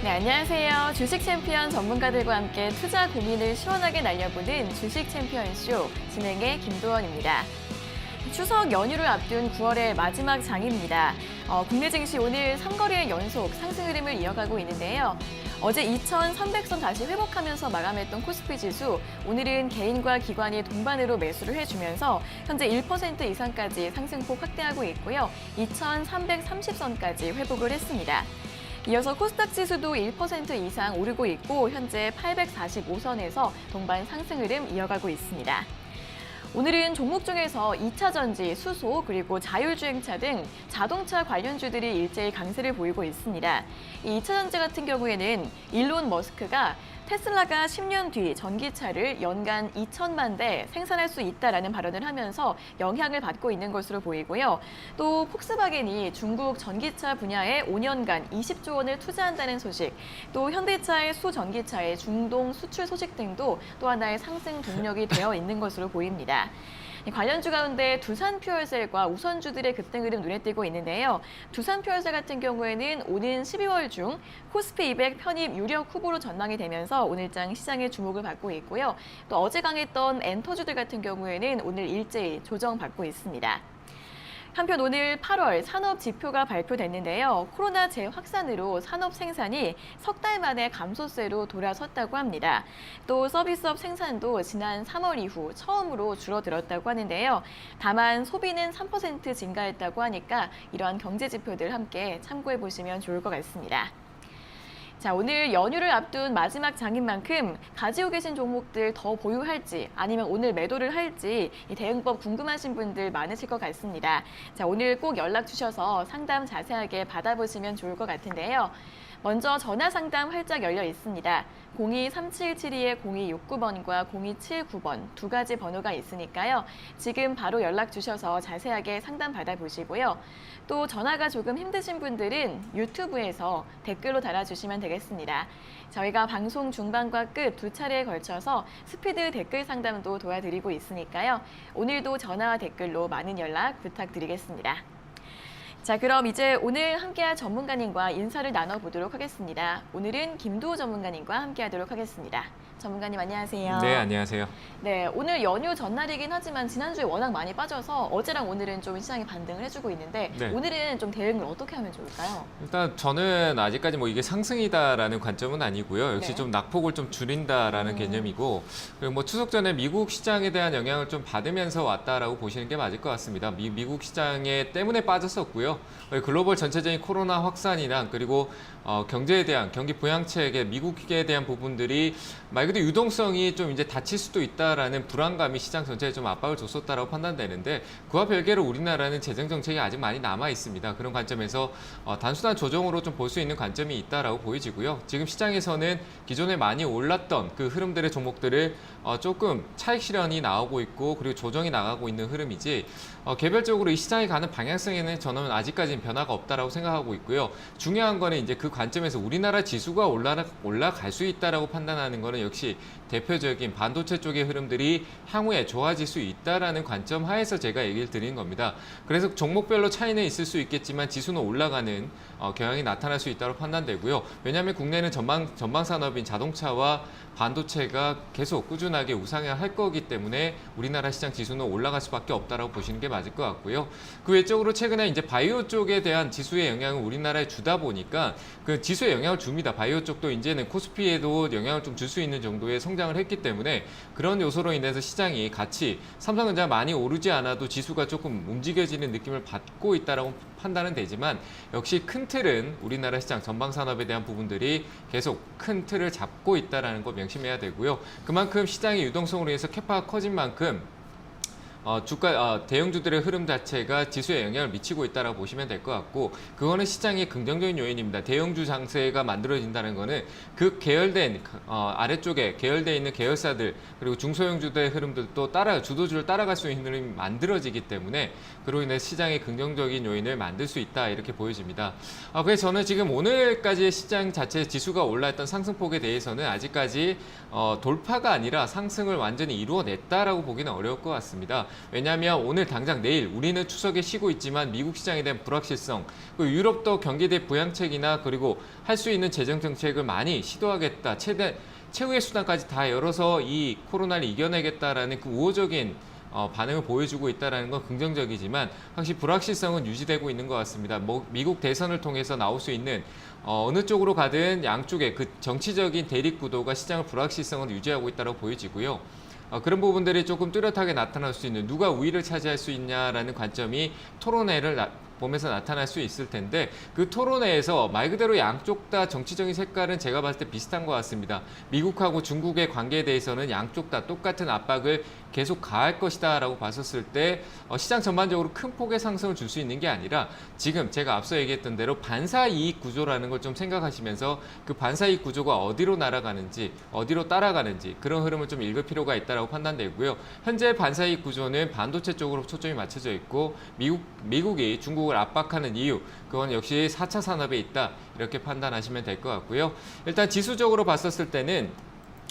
네, 안녕하세요. 주식 챔피언 전문가들과 함께 투자 고민을 시원하게 날려보는 주식 챔피언쇼 진행의 김도원입니다. 추석 연휴를 앞둔 9월의 마지막 장입니다. 국내 증시 오늘 3거래일 연속 상승 흐름을 이어가고 있는데요. 어제 2,300선 다시 회복하면서 마감했던 코스피 지수, 오늘은 개인과 기관이 동반으로 매수를 해주면서 현재 1% 이상까지 상승폭 확대하고 있고요. 2,330선까지 회복을 했습니다. 이어서 코스닥 지수도 1% 이상 오르고 있고 현재 845선에서 동반 상승 흐름 이어가고 있습니다. 오늘은 종목 중에서 2차 전지, 수소, 그리고 자율주행차 등 자동차 관련주들이 일제히 강세를 보이고 있습니다. 이 2차 전지 같은 경우에는 일론 머스크가 테슬라가 10년 뒤 전기차를 연간 2천만 대 생산할 수 있다라는 발언을 하면서 영향을 받고 있는 것으로 보이고요. 또 폭스바겐이 중국 전기차 분야에 5년간 20조 원을 투자한다는 소식, 또 현대차의 수전기차의 중동 수출 소식 등도 또 하나의 상승 동력이 되어 있는 것으로 보입니다. 관련주 가운데 두산퓨얼셀과 우선주들의 급등 흐름 눈에 띄고 있는데요. 두산퓨얼셀 같은 경우에는 오는 12월 중 코스피 200 편입 유력 후보로 전망이 되면서 오늘장 시장의 주목을 받고 있고요. 또 어제 강했던 엔터주들 같은 경우에는 오늘 일제히 조정받고 있습니다. 한편 오늘 8월 산업 지표가 발표됐는데요. 코로나 재확산으로 산업 생산이 석 달 만에 감소세로 돌아섰다고 합니다. 또 서비스업 생산도 지난 3월 이후 처음으로 줄어들었다고 하는데요. 다만 소비는 3% 증가했다고 하니까 이러한 경제 지표들 함께 참고해 보시면 좋을 것 같습니다. 자, 오늘 연휴를 앞둔 마지막 장인 만큼 가지고 계신 종목들 더 보유할지 아니면 오늘 매도를 할지 이 대응법 궁금하신 분들 많으실 것 같습니다. 자, 오늘 꼭 연락 주셔서 상담 자세하게 받아보시면 좋을 것 같은데요. 먼저 전화 상담 활짝 열려 있습니다. 02-3772-0269번과 0279번 두 가지 번호가 있으니까요. 지금 바로 연락 주셔서 자세하게 상담 받아보시고요. 또 전화가 조금 힘드신 분들은 유튜브에서 댓글로 달아주시면 되겠습니다. 저희가 방송 중반과 끝 두 차례에 걸쳐서 스피드 댓글 상담도 도와드리고 있으니까요. 오늘도 전화와 댓글로 많은 연락 부탁드리겠습니다. 자, 그럼 이제 오늘 함께할 전문가님과 인사를 나눠보도록 하겠습니다. 오늘은 김도우 전문가님과 함께하도록 하겠습니다. 전문가님 안녕하세요. 네, 안녕하세요. 네, 오늘 연휴 전날이긴 하지만 지난주에 워낙 많이 빠져서 어제랑 오늘은 좀 시장이 반등을 해주고 있는데 네. 오늘은 좀 대응을 어떻게 하면 좋을까요? 일단 저는 아직까지 뭐 이게 상승이다라는 관점은 아니고요. 역시 네. 좀 낙폭을 좀 줄인다라는 개념이고, 그리고 뭐 추석 전에 미국 시장에 대한 영향을 좀 받으면서 왔다라고 보시는 게 맞을 것 같습니다. 미국 시장에 때문에 빠졌었고요. 글로벌 전체적인 코로나 확산이랑 그리고 경제에 대한 경기 부양책의 미국에 대한 부분들이 말 그대로 유동성이 좀 이제 닫힐 수도 있다라는 불안감이 시장 전체에 좀 압박을 줬었다라고 판단되는데, 그와 별개로 우리나라는 재정 정책이 아직 많이 남아 있습니다. 그런 관점에서 단순한 조정으로 좀 볼 수 있는 관점이 있다라고 보여지고요. 지금 시장에서는 기존에 많이 올랐던 그 흐름들의 종목들을 조금 차익 실현이 나오고 있고 그리고 조정이 나가고 있는 흐름이지, 개별적으로 이 시장이 가는 방향성에는 저는 아직까지는 변화가 없다라고 생각하고 있고요. 중요한 거는 이제 그 관점에서 우리나라 지수가 올라갈 수 있다라고 판단하는 거는 역시 대표적인 반도체 쪽의 흐름들이 향후에 좋아질 수 있다라는 관점 하에서 제가 얘기를 드리는 겁니다. 그래서 종목별로 차이는 있을 수 있겠지만 지수는 올라가는 경향이 나타날 수 있다고 판단되고요. 왜냐하면 국내는 전방 산업인 자동차와 반도체가 계속 꾸준하게 우상향할 거기 때문에 우리나라 시장 지수는 올라갈 수밖에 없다라고 보시는 게 맞을 것 같고요. 그 외적으로 최근에 이제 바이오 쪽에 대한 지수의 영향을 우리나라에 주다 보니까 그 지수에 영향을 줍니다. 바이오 쪽도 이제는 코스피에도 영향을 좀 줄 수 있는 정도의 성장을 했기 때문에 그런 요소로 인해서 시장이 같이 삼성전자 많이 오르지 않아도 지수가 조금 움직여지는 느낌을 받고 있다라고 판단은 되지만, 역시 큰 틀은 우리나라 시장 전방 산업에 대한 부분들이 계속 큰 틀을 잡고 있다라는 거 명심해야 되고요. 그만큼 시장의 유동성으로 인해서 캐파가 커진 만큼 대형주들의 흐름 자체가 지수에 영향을 미치고 있다고 보시면 될 것 같고, 그거는 시장의 긍정적인 요인입니다. 대형주 장세가 만들어진다는 거는 그 계열된 아래쪽에 계열되어 있는 계열사들 그리고 중소형주들의 흐름들도 주도주를 따라갈 수 있는 흐름이 만들어지기 때문에 그로 인해 시장의 긍정적인 요인을 만들 수 있다, 이렇게 보여집니다. 그래서 저는 지금 오늘까지의 시장 자체 지수가 올라했던 상승폭에 대해서는 아직까지 돌파가 아니라 상승을 완전히 이루어냈다라고 보기는 어려울 것 같습니다. 왜냐하면 오늘 당장 내일 우리는 추석에 쉬고 있지만 미국 시장에 대한 불확실성, 그리고 유럽도 경기대 부양책이나 그리고 할 수 있는 재정 정책을 많이 시도하겠다. 최후의 수단까지 다 열어서 이 코로나를 이겨내겠다라는 그 우호적인 반응을 보여주고 있다는 건 긍정적이지만 확실히 불확실성은 유지되고 있는 것 같습니다. 미국 대선을 통해서 나올 수 있는 어느 쪽으로 가든 양쪽의 그 정치적인 대립 구도가 시장을 불확실성을 유지하고 있다고 보여지고요. 그런 부분들이 조금 뚜렷하게 나타날 수 있는 누가 우위를 차지할 수 있냐라는 관점이 토론회를 보면서 나타날 수 있을 텐데 그 토론회에서 말 그대로 양쪽 다 정치적인 색깔은 제가 봤을 때 비슷한 것 같습니다. 미국하고 중국의 관계에 대해서는 양쪽 다 똑같은 압박을 계속 가할 것이다 라고 봤었을 때 시장 전반적으로 큰 폭의 상승을 줄 수 있는 게 아니라 지금 제가 앞서 얘기했던 대로 반사이익 구조라는 걸 좀 생각하시면서 그 반사이익 구조가 어디로 날아가는지 어디로 따라가는지 그런 흐름을 좀 읽을 필요가 있다고 판단되고요. 현재 반사이익 구조는 반도체 쪽으로 초점이 맞춰져 있고 미국이 중국을 압박하는 이유 그건 역시 4차 산업에 있다 이렇게 판단하시면 될 것 같고요. 일단 지수적으로 봤었을 때는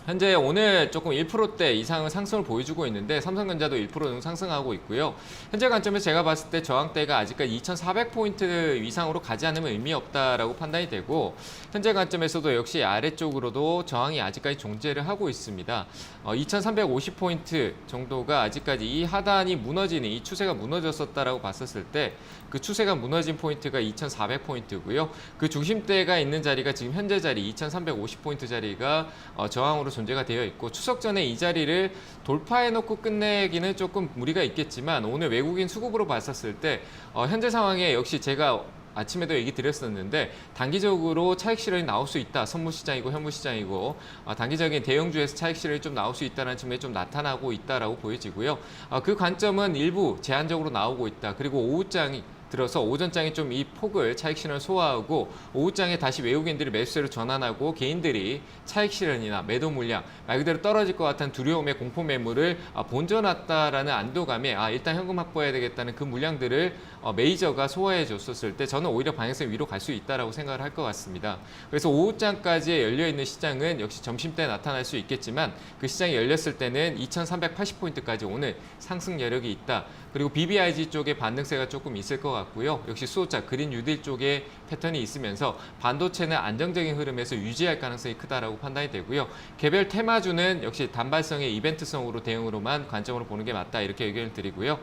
현재 오늘 조금 1%대 이상의 상승을 보여주고 있는데 삼성전자도 1% 정도 상승하고 있고요. 현재 관점에서 제가 봤을 때 저항대가 아직까지 2,400포인트 이상으로 가지 않으면 의미 없다라고 판단이 되고 현재 관점에서도 역시 아래쪽으로도 저항이 아직까지 존재를 하고 있습니다. 2,350포인트 정도가 아직까지 이 하단이 무너지는 이 추세가 무너졌었다라고 봤었을 때 그 추세가 무너진 포인트가 2,400포인트고요. 그 중심대가 있는 자리가 지금 현재 자리 2,350포인트 자리가 저항으로 존재가 되어 있고 추석 전에 이 자리를 돌파해놓고 끝내기는 조금 무리가 있겠지만 오늘 외국인 수급으로 봤었을 때 현재 상황에 역시 제가 아침에도 얘기 드렸었는데 단기적으로 차익 실현이 나올 수 있다. 선물 시장이고 현물 시장이고 단기적인 대형주에서 차익 실현이 좀 나올 수 있다는 측면이 좀 나타나고 있다라고 보여지고요. 그 관점은 일부 제한적으로 나오고 있다. 그리고 오후장이 들어서 오전장에 좀 이 폭을 차익 실현을 소화하고 오후장에 다시 외국인들이 매수세로 전환하고 개인들이 차익 실현이나 매도 물량 말 그대로 떨어질 것 같은 두려움의 공포 매물을 본전왔다라는 안도감에 일단 현금 확보해야 되겠다는 그 물량들을 메이저가 소화해 줬었을 때 저는 오히려 방향성 위로 갈 수 있다라고 생각을 할 것 같습니다. 그래서 오후장까지 열려 있는 시장은 역시 점심 때 나타날 수 있겠지만 그 시장이 열렸을 때는 2,380포인트까지 오늘 상승 여력이 있다. 그리고 BBIG 쪽에 반등세가 조금 있을 것 같고요. 역시 수소차, 그린 뉴딜 쪽에 패턴이 있으면서 반도체는 안정적인 흐름에서 유지할 가능성이 크다라고 판단이 되고요. 개별 테마주는 역시 단발성의 이벤트성으로 대응으로만 관점으로 보는 게 맞다 이렇게 의견을 드리고요.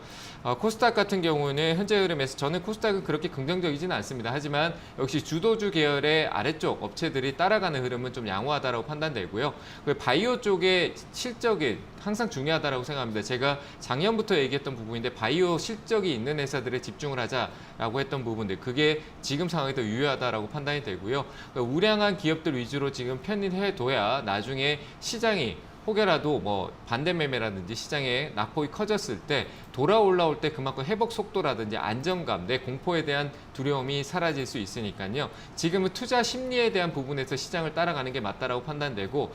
코스닥 같은 경우는 현재 흐름에서 저는 코스닥은 그렇게 긍정적이지는 않습니다. 하지만 역시 주도주 계열의 아래쪽 업체들이 따라가는 흐름은 좀 양호하다라고 판단되고요. 바이오 쪽의 실적이 항상 중요하다라고 생각합니다. 제가 작년부터 얘기했던 부분인데 바이오 실적이 있는 회사들에 집중을 하자라고 했던 부분들 그게 지금 상황에도 유효하다라고 판단이 되고요. 우량한 기업들 위주로 지금 편입해둬야 나중에 시장이 혹여라도 반대 매매라든지 시장에 낙폭이 커졌을 때 돌아 올라올 때 그만큼 회복 속도라든지 안정감, 내 공포에 대한 두려움이 사라질 수 있으니까요. 지금은 투자 심리에 대한 부분에서 시장을 따라가는 게 맞다라고 판단되고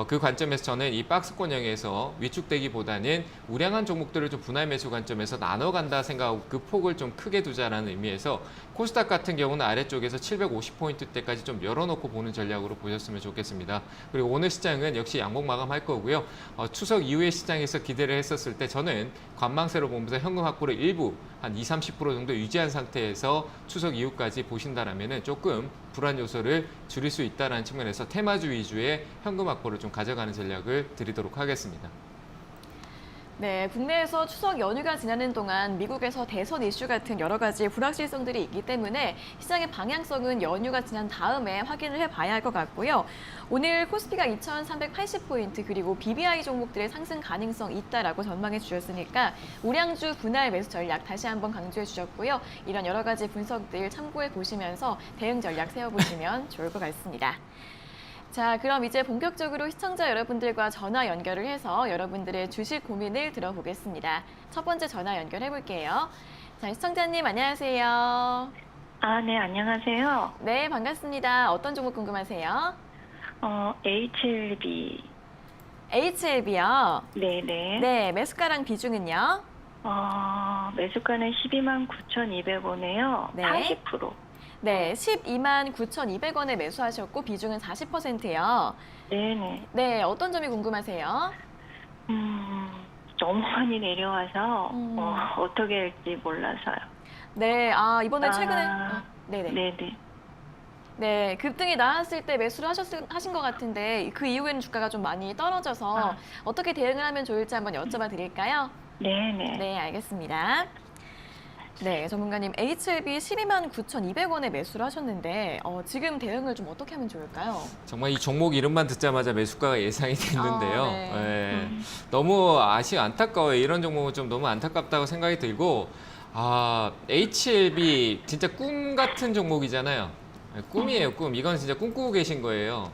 그 관점에서 저는 이 박스권형에서 위축되기보다는 우량한 종목들을 좀 분할 매수 관점에서 나눠간다 생각하고 그 폭을 좀 크게 두자라는 의미에서 코스닥 같은 경우는 아래쪽에서 750포인트대까지 좀 열어놓고 보는 전략으로 보셨으면 좋겠습니다. 그리고 오늘 시장은 역시 양봉 마감할 거고요. 추석 이후의 시장에서 기대를 했었을 때 저는 관망세로 보면서 현금 확보를 일부 한 20, 30% 정도 유지한 상태에서 추석 이후까지 보신다라면 조금 불안 요소를 줄일 수 있다는 측면에서 테마주 위주의 현금 확보를 좀 가져가는 전략을 드리도록 하겠습니다. 네, 국내에서 추석 연휴가 지나는 동안 미국에서 대선 이슈 같은 여러 가지 불확실성들이 있기 때문에 시장의 방향성은 연휴가 지난 다음에 확인을 해봐야 할 것 같고요. 오늘 코스피가 2,380포인트 그리고 BBI 종목들의 상승 가능성 있다라고 전망해 주셨으니까 우량주 분할 매수 전략 다시 한번 강조해 주셨고요. 이런 여러 가지 분석들 참고해 보시면서 대응 전략 세워보시면 좋을 것 같습니다. 자, 그럼 이제 본격적으로 시청자 여러분들과 전화 연결을 해서 여러분들의 주식 고민을 들어보겠습니다. 첫 번째 전화 연결해 볼게요. 자, 시청자님 안녕하세요. 네, 안녕하세요. 네, 반갑습니다. 어떤 종목 궁금하세요? HLB. HLB요? 네네. 네, 매수가랑 비중은요? 매수가는 129,200원에요. 네. 40%. 네, 129,200원에 매수하셨고 비중은 40%예요. 네네. 네, 어떤 점이 궁금하세요? 너무 많이 내려와서 어떻게 할지 몰라서요. 네, 이번에 최근에 네네. 네네. 네, 급등이 나왔을 때 매수를 하신 것 같은데 그 이후에는 주가가 좀 많이 떨어져서 어떻게 대응을 하면 좋을지 한번 여쭤봐 드릴까요? 네네. 네, 알겠습니다. 네, 전문가님 HLB 129,200원에 매수를 하셨는데 지금 대응을 좀 어떻게 하면 좋을까요? 정말 이 종목 이름만 듣자마자 매수가가 예상이 됐는데요. 네. 예, 너무 안타까워요. 이런 종목은 좀 너무 안타깝다고 생각이 들고, HLB 진짜 꿈 같은 종목이잖아요. 예, 꿈이에요, 꿈. 이건 진짜 꿈꾸고 계신 거예요.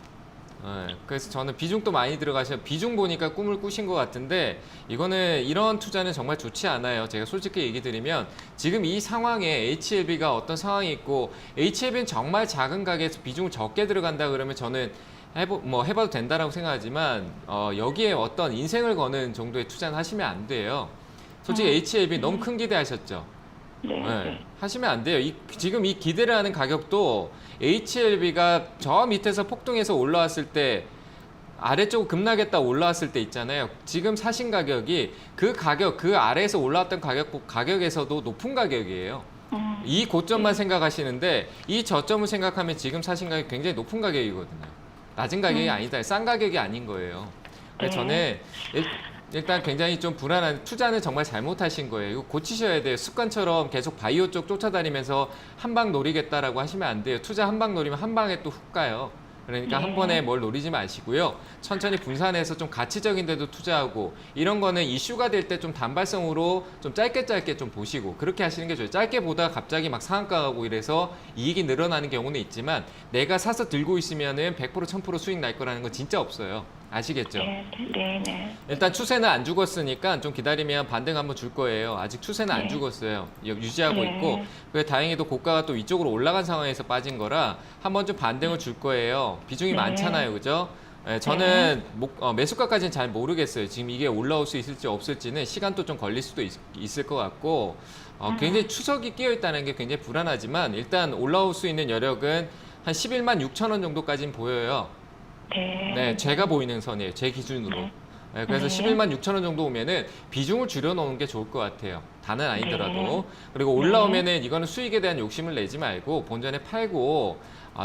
예, 그래서 저는 비중도 많이 들어가셔. 비중 보니까 꿈을 꾸신 것 같은데 이거는 이런 투자는 정말 좋지 않아요. 제가 솔직히 얘기 드리면 지금 이 상황에 HLB가 어떤 상황이 있고 HLB는 정말 작은 가게에서 비중을 적게 들어간다 그러면 저는 해봐도 된다라고 생각하지만 여기에 어떤 인생을 거는 정도의 투자는 하시면 안 돼요. 솔직히 HLB 너무 큰 기대하셨죠. 네. 네, 하시면 안 돼요. 지금 이 기대를 하는 가격도 HLB가 저 밑에서 폭등해서 올라왔을 때 아래쪽 급락했다 올라왔을 때 있잖아요. 지금 사신 가격이 그 아래에서 올라왔던 가격에서도 높은 가격이에요. 이 고점만 생각하시는데 이 저점을 생각하면 지금 사신 가격이 굉장히 높은 가격이거든요. 낮은 가격이 아니다. 싼 가격이 아닌 거예요. 그래서 저는 일단 굉장히 좀 불안한 투자는 정말 잘못하신 거예요. 이거 고치셔야 돼요. 습관처럼 계속 바이오 쪽 쫓아다니면서 한 방 노리겠다라고 하시면 안 돼요. 투자 한 방 노리면 한 방에 또 훅 가요. 그러니까 한 번에 뭘 노리지 마시고요. 천천히 분산해서 좀 가치적인 데도 투자하고 이런 거는 이슈가 될 때 좀 단발성으로 좀 짧게 좀 보시고 그렇게 하시는 게 좋아요. 짧게 보다가 갑자기 막 상한가 가고 이래서 이익이 늘어나는 경우는 있지만 내가 사서 들고 있으면은 100% 1000% 수익 날 거라는 건 진짜 없어요. 아시겠죠? 네. 일단 추세는 안 죽었으니까 좀 기다리면 반등 한번 줄 거예요. 아직 추세는 안 죽었어요. 유지하고 있고 다행히도 고가가 또 위쪽으로 올라간 상황에서 빠진 거라 한번 좀 반등을 줄 거예요. 비중이 많잖아요. 그죠? 네, 저는 매수가까지는 잘 모르겠어요. 지금 이게 올라올 수 있을지 없을지는 시간도 좀 걸릴 수도 있을 것 같고 굉장히 추석이 끼어 있다는 게 굉장히 불안하지만 일단 올라올 수 있는 여력은 한 11만 6천 원 정도까지는 보여요. 네, 제가 보이는 선이에요. 제 기준으로. 네, 그래서 11만 6천 원 정도 오면은 비중을 줄여놓는 게 좋을 것 같아요. 다는 아니더라도. 그리고 올라오면은 이거는 수익에 대한 욕심을 내지 말고 본전에 팔고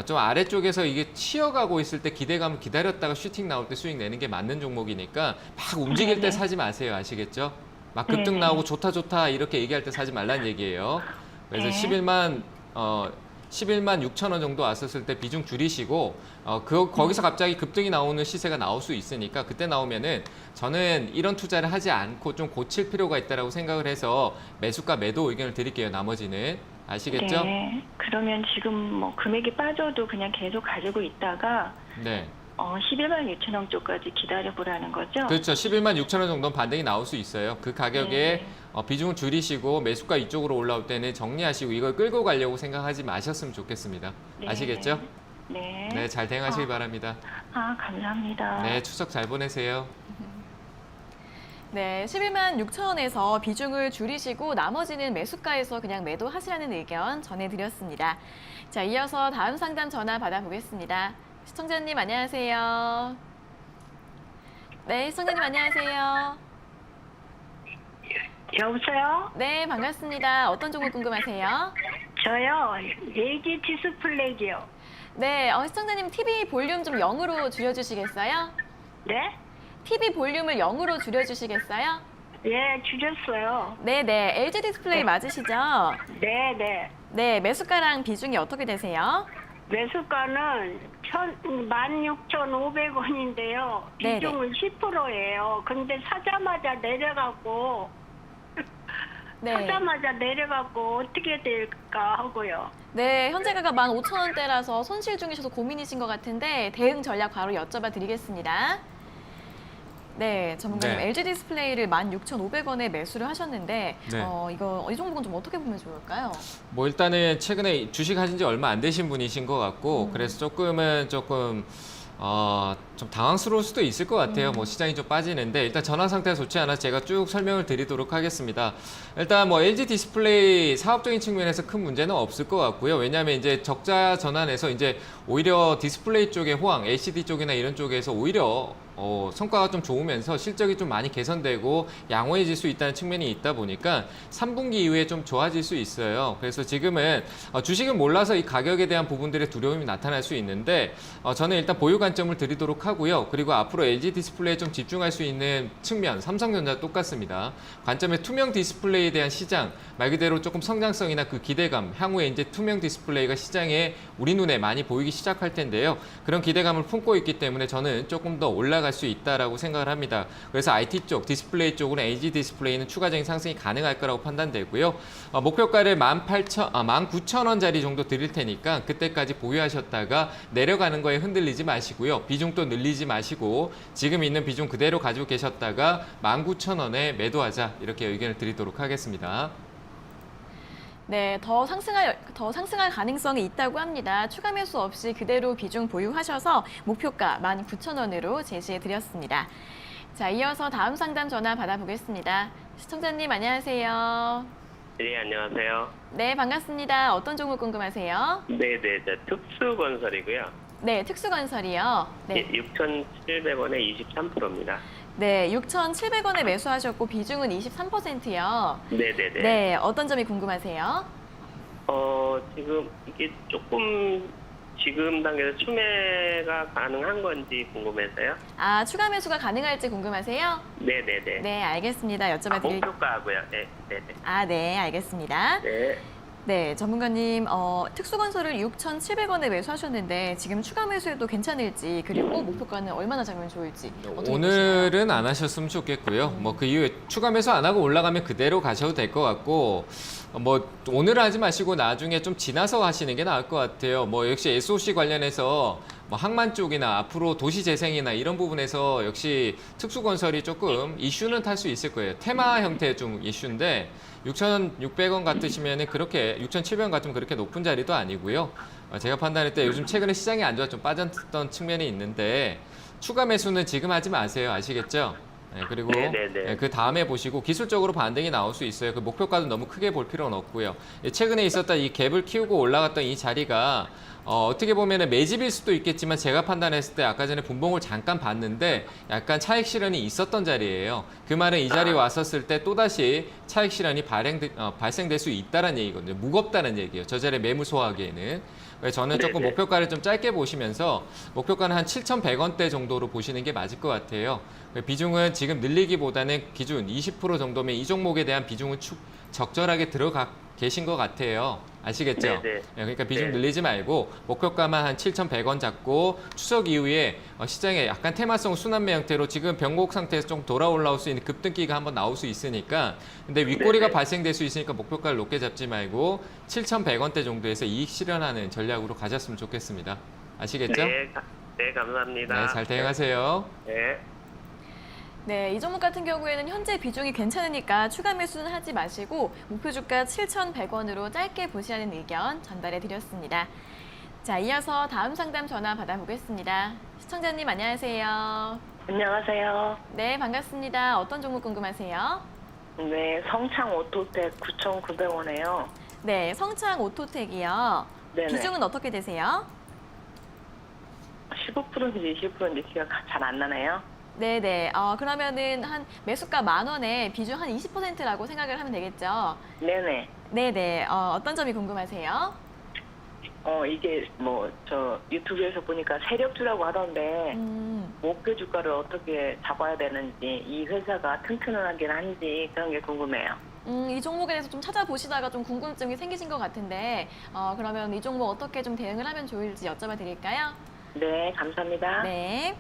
좀 아래쪽에서 이게 치어가고 있을 때 기대감을 기다렸다가 슈팅 나올 때 수익 내는 게 맞는 종목이니까 막 움직일 때 사지 마세요. 아시겠죠? 막 급등 나오고 좋다 이렇게 얘기할 때 사지 말란 얘기예요. 그래서 11만 6천 원 정도 왔었을 때 비중 줄이시고 거기서 갑자기 급등이 나오는 시세가 나올 수 있으니까 그때 나오면은 저는 이런 투자를 하지 않고 좀 고칠 필요가 있다라고 생각을 해서 매수가 매도 의견을 드릴게요. 나머지는 아시겠죠? 네. 그러면 지금 뭐 금액이 빠져도 그냥 계속 가지고 있다가 네. 11만 6천 원 쪽까지 기다려보라는 거죠? 그렇죠. 11만 6천 원 정도는 반등이 나올 수 있어요. 그 가격에 비중을 줄이시고 매수가 이쪽으로 올라올 때는 정리하시고 이걸 끌고 가려고 생각하지 마셨으면 좋겠습니다. 아시겠죠? 네, 잘 대응하시기 바랍니다. 감사합니다. 네, 추석 잘 보내세요. 네, 11만 6천 원에서 비중을 줄이시고 나머지는 매수가에서 그냥 매도하시라는 의견 전해드렸습니다. 자, 이어서 다음 상담 전화 받아보겠습니다. 시청자님 안녕하세요. 네, 시청자님 안녕하세요. 여보세요? 네, 반갑습니다. 어떤 종목 궁금하세요? 저요, LG 디스플레이요. 네, 시청자님 TV 볼륨 좀 0으로 줄여주시겠어요? 네? TV 볼륨을 0으로 줄여주시겠어요? 예, 줄였어요. 네네, LG 디스플레이 맞으시죠? 네. 네, 매수가랑 비중이 어떻게 되세요? 매수가는 16,500원인데요. 네네. 비중은 10%예요. 근데 사자마자 내려가고, 어떻게 될까 하고요. 네, 현재 가격 15,000원대라서 손실 중이셔서 고민이신 것 같은데 대응 전략 바로 여쭤봐 드리겠습니다. 네, 전문가님 LG 디스플레이를 16,500원에 매수를 하셨는데 이 종목은 좀 어떻게 보면 좋을까요? 뭐 일단은 최근에 주식 하신 지 얼마 안 되신 분이신 것 같고 그래서 조금 좀 당황스러울 수도 있을 것 같아요. 뭐 시장이 좀 빠지는데 일단 전환 상태가 좋지 않아서 제가 쭉 설명을 드리도록 하겠습니다. 일단 뭐 LG 디스플레이 사업적인 측면에서 큰 문제는 없을 것 같고요. 왜냐하면 이제 적자 전환에서 이제 오히려 디스플레이 쪽의 호황, LCD 쪽이나 이런 쪽에서 오히려 성과가 좀 좋으면서 실적이 좀 많이 개선되고 양호해질 수 있다는 측면이 있다 보니까 3분기 이후에 좀 좋아질 수 있어요. 그래서 지금은 주식은 몰라서 이 가격에 대한 부분들의 두려움이 나타날 수 있는데 저는 일단 보유 관점을 드리도록 하고요. 그리고 앞으로 LG 디스플레이에 좀 집중할 수 있는 측면, 삼성전자 똑같습니다. 관점의 투명 디스플레이에 대한 시장, 말 그대로 조금 성장성이나 그 기대감, 향후에 이제 투명 디스플레이가 시장에 우리 눈에 많이 보이기 시작할 텐데요. 그런 기대감을 품고 있기 때문에 저는 조금 더 올라갈 수 있다라고 생각을 합니다. 그래서 IT 쪽, 디스플레이 쪽으로 LG 디스플레이는 추가적인 상승이 가능할 거라고 판단되고요. 목표가를 19,000원짜리 정도 드릴 테니까 그때까지 보유하셨다가 내려가는 거에 흔들리지 마시고요. 비중도 늘리지 마시고 지금 있는 비중 그대로 가지고 계셨다가 19,000원에 매도하자 이렇게 의견을 드리도록 하겠습니다. 네, 더 상승할 가능성이 있다고 합니다. 추가 매수 없이 그대로 비중 보유하셔서 목표가 19,000원으로 제시해 드렸습니다. 자, 이어서 다음 상담 전화 받아보겠습니다. 시청자님 안녕하세요. 네, 안녕하세요. 네, 반갑습니다. 어떤 종목 궁금하세요? 네네, 특수건설이고요. 네, 특수건설이요. 네, 6,700원에 23%입니다. 네, 6,700원에 매수하셨고 비중은 23%요. 네네네. 네, 어떤 점이 궁금하세요? 지금 이게 조금 지금 단계에서 추매가 가능한 건지 궁금해서요. 아, 추가 매수가 가능할지 궁금하세요? 네네네. 네, 알겠습니다. 여쭤봐 드릴게요. 목표가하고요. 네, 네네. 아, 네, 알겠습니다. 네. 네, 전문가님, 특수건설을 6,700원에 매수하셨는데 지금 추가 매수해도 괜찮을지 그리고 목표가는 얼마나 잡으면 좋을지 어떻게 보시나요? 오늘은 안 하셨으면 좋겠고요. 뭐 그 이후에 추가 매수 안 하고 올라가면 그대로 가셔도 될 것 같고 뭐 오늘은 하지 마시고 나중에 좀 지나서 하시는 게 나을 것 같아요. 뭐 역시 SOC 관련해서 뭐 항만 쪽이나 앞으로 도시재생이나 이런 부분에서 역시 특수건설이 조금 이슈는 탈 수 있을 거예요. 테마 형태의 좀 이슈인데 6,600원 같으시면 그렇게 6,700원 같으면 그렇게 높은 자리도 아니고요. 제가 판단할 때 요즘 최근에 시장이 안 좋아 좀 빠졌던 측면이 있는데 추가 매수는 지금 하지 마세요. 아시겠죠? 네, 그리고 네네네. 그 다음에 보시고 기술적으로 반등이 나올 수 있어요. 그 목표가도 너무 크게 볼 필요는 없고요. 최근에 있었던 이 갭을 키우고 올라갔던 이 자리가 어떻게 보면 매집일 수도 있겠지만 제가 판단했을 때 아까 전에 분봉을 잠깐 봤는데 약간 차익 실현이 있었던 자리예요. 그 말은 이 자리에 왔었을 때 또다시 차익 실현이 발생될 수 있다는 얘기거든요. 무겁다는 얘기예요. 저 자리에 매물 소화하기에는. 그래서 저는 조금 네네. 목표가를 좀 짧게 보시면서 목표가는 한 7,100원대 정도로 보시는 게 맞을 것 같아요. 비중은 지금 늘리기보다는 기준 20% 정도면 이 종목에 대한 비중은 적절하게 들어가 계신 것 같아요. 아시겠죠? 네네. 그러니까 비중 네. 늘리지 말고 목표가만 한 7,100원 잡고 추석 이후에 시장에 약간 테마성 순환매 형태로 지금 변곡 상태에서 좀 돌아 올라올 수 있는 급등기가 한번 나올 수 있으니까 근데 윗꼬리가 네네. 발생될 수 있으니까 목표가를 높게 잡지 말고 7,100원대 정도에서 이익 실현하는 전략으로 가셨으면 좋겠습니다. 아시겠죠? 네, 감사합니다. 네, 잘 대응하세요. 네. 네, 이 종목 같은 경우에는 현재 비중이 괜찮으니까 추가 매수는 하지 마시고 목표 주가 7,100원으로 짧게 보시라는 의견 전달해 드렸습니다. 자, 이어서 다음 상담 전화 받아보겠습니다. 시청자님 안녕하세요. 안녕하세요. 네, 반갑습니다. 어떤 종목 궁금하세요? 네, 성창 오토텍 9,900원에요. 네, 성창 오토텍이요. 네네. 비중은 어떻게 되세요? 15%인지 20%인지 기가 잘 안 나네요. 네네. 그러면은 한 매수가 10,000원에 비중 한 20%라고 생각을 하면 되겠죠? 네네. 네네. 어떤 점이 궁금하세요? 이게 저 유튜브에서 보니까 세력주라고 하던데 목표 주가를 어떻게 잡아야 되는지 이 회사가 튼튼하긴 한지 그런 게 궁금해요. 이 종목에 대해서 좀 찾아보시다가 좀 궁금증이 생기신 것 같은데, 그러면 이 종목 어떻게 좀 대응을 하면 좋을지 여쭤봐 드릴까요? 네, 감사합니다. 네.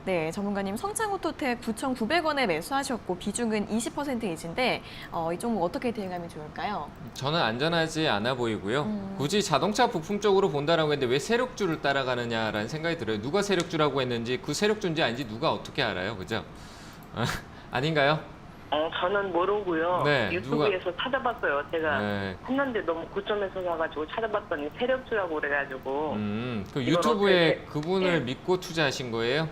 네, 전문가님 성창오토텍 9,900원에 매수하셨고 비중은 20%이신데 이 종목 어떻게 대응하면 좋을까요? 저는 안전하지 않아 보이고요. 굳이 자동차 부품 쪽으로 본다라고 했는데 왜 세력주를 따라가느냐라는 생각이 들어요. 누가 세력주라고 했는지 그 세력주인지 아닌지 누가 어떻게 알아요, 그죠? 아닌가요? 저는 모르고요. 네, 유튜브에서 찾아봤어요. 제가 네. 했는데 너무 고점에서 사가지고 찾아봤더니 세력주라고 그래가지고 그 이건 유튜브에 어떻게- 그분을 네. 믿고 투자하신 거예요?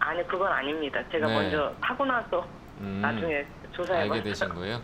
아니 그건 아닙니다. 제가 네. 먼저 사고 나서 나중에 조사해봤어요. 알게 되신 거예요?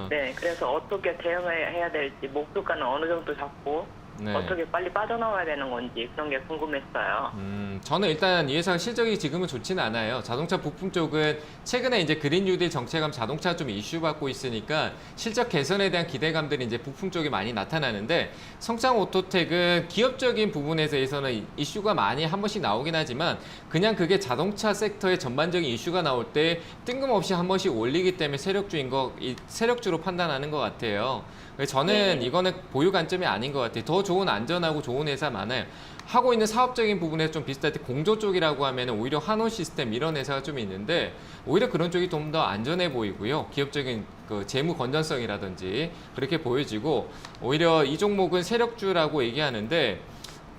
네, 그래서 어떻게 대응을 해야 될지 목표가는 어느 정도 잡고 네. 어떻게 빨리 빠져나와야 되는 건지 그런 게 궁금했어요. 저는 일단 이 회사가 실적이 지금은 좋지는 않아요. 자동차 부품 쪽은 최근에 이제 그린 뉴딜 정책하면 자동차 좀 이슈받고 있으니까 실적 개선에 대한 기대감들이 이제 부품 쪽에 많이 나타나는데, 성장 오토텍은 기업적인 부분에 대해서는 이슈가 많이 한 번씩 나오긴 하지만 그냥 그게 자동차 섹터의 전반적인 이슈가 나올 때 뜬금없이 한 번씩 올리기 때문에 세력주로 판단하는 것 같아요. 그래서 저는 이거는 보유 관점이 아닌 것 같아요. 더 좋은 안전하고 좋은 회사 많아요. 하고 있는 사업적인 부분에서 좀 비슷할 때 공조 쪽이라고 하면 오히려 한호 시스템 이런 회사가 좀 있는데, 오히려 그런 쪽이 좀 더 안전해 보이고요. 기업적인 그 재무 건전성이라든지 그렇게 보여지고, 오히려 이 종목은 세력주라고 얘기하는데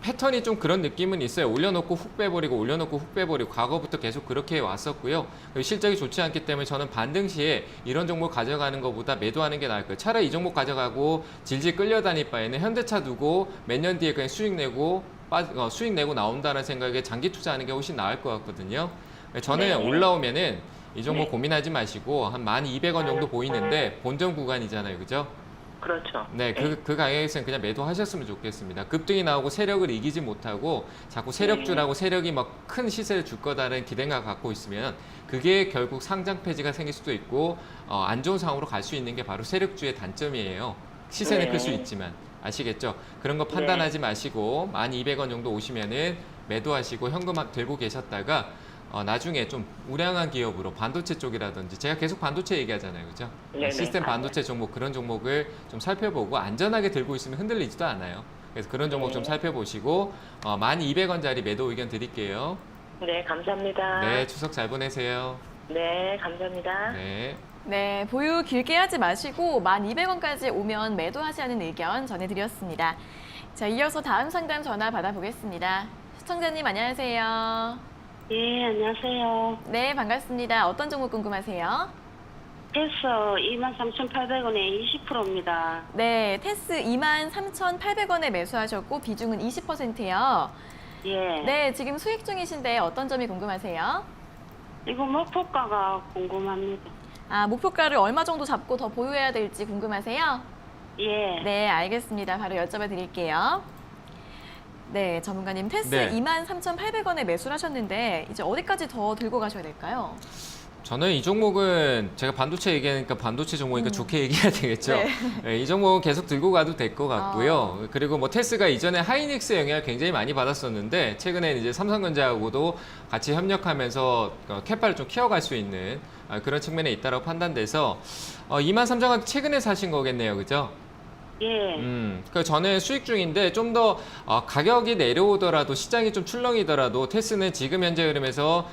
패턴이 좀 그런 느낌은 있어요. 올려놓고 훅 빼버리고 올려놓고 훅 빼버리고 과거부터 계속 그렇게 왔었고요. 실적이 좋지 않기 때문에 저는 반등시에 이런 종목 가져가는 것보다 매도하는 게 나을 거예요. 차라리 이 종목 가져가고 질질 끌려다닐 바에는 현대차 두고 몇 년 뒤에 그냥 수익 내고 나온다는 생각에 장기 투자하는 게 훨씬 나을 것 같거든요. 저는 네. 올라오면은 이 종목 네. 고민하지 마시고 한 12,200원 정도 보이는데 본전 구간이잖아요. 그죠? 그렇죠. 네, 그 가격에서는 그냥 매도하셨으면 좋겠습니다. 급등이 나오고 세력을 이기지 못하고 자꾸 세력주라고 세력이 막 큰 시세를 줄 거다라는 기대가 갖고 있으면 그게 결국 상장 폐지가 생길 수도 있고 안 좋은 상황으로 갈 수 있는 게 바로 세력주의 단점이에요. 시세는 클 수 있지만. 아시겠죠? 그런 거 판단하지 마시고 12,200원 정도 오시면은 매도하시고 현금 들고 계셨다가 나중에 좀 우량한 기업으로 반도체 쪽이라든지, 제가 계속 반도체 얘기하잖아요. 그죠? 네네. 시스템 반도체 종목, 그런 종목을 좀 살펴보고 안전하게 들고 있으면 흔들리지도 않아요. 그래서 그런 종목 좀 살펴보시고 12,200원짜리 매도 의견 드릴게요. 네, 감사합니다. 네, 추석 잘 보내세요. 네, 감사합니다. 네. 네, 보유 길게 하지 마시고 12,000원까지 오면 매도하시라는 의견 전해드렸습니다. 자, 이어서 다음 상담 전화 받아보겠습니다. 시청자님 안녕하세요. 예, 안녕하세요. 네, 반갑습니다. 어떤 종목 궁금하세요? 테스 23,800원에 20%입니다. 네, 테스 23,800원에 매수하셨고 비중은 20%예요. 예. 네, 지금 수익 중이신데 어떤 점이 궁금하세요? 이거 목표가가 궁금합니다. 아, 목표가를 얼마 정도 잡고 더 보유해야 될지 궁금하세요? 예. 네, 알겠습니다. 바로 여쭤봐 드릴게요. 네, 전문가님, 테스 네. 23,800원에 매수를 하셨는데 이제 어디까지 더 들고 가셔야 될까요? 저는 이 종목은 제가 반도체 얘기하니까 반도체 종목이니까 좋게 얘기해야 되겠죠. 네. 네, 이 종목은 계속 들고 가도 될 것 같고요. 그리고 뭐 테스가 이전에 하이닉스 영향을 굉장히 많이 받았었는데 최근에 이제 삼성전자하고도 같이 협력하면서 캐파를 좀 키워갈 수 있는 그런 측면에 있다고 판단돼서 23,000원 최근에 사신 거겠네요, 그죠? 예. 그 저는 수익 중인데 좀 더 가격이 내려오더라도 시장이 좀 출렁이더라도 테스는 지금 현재 흐름에서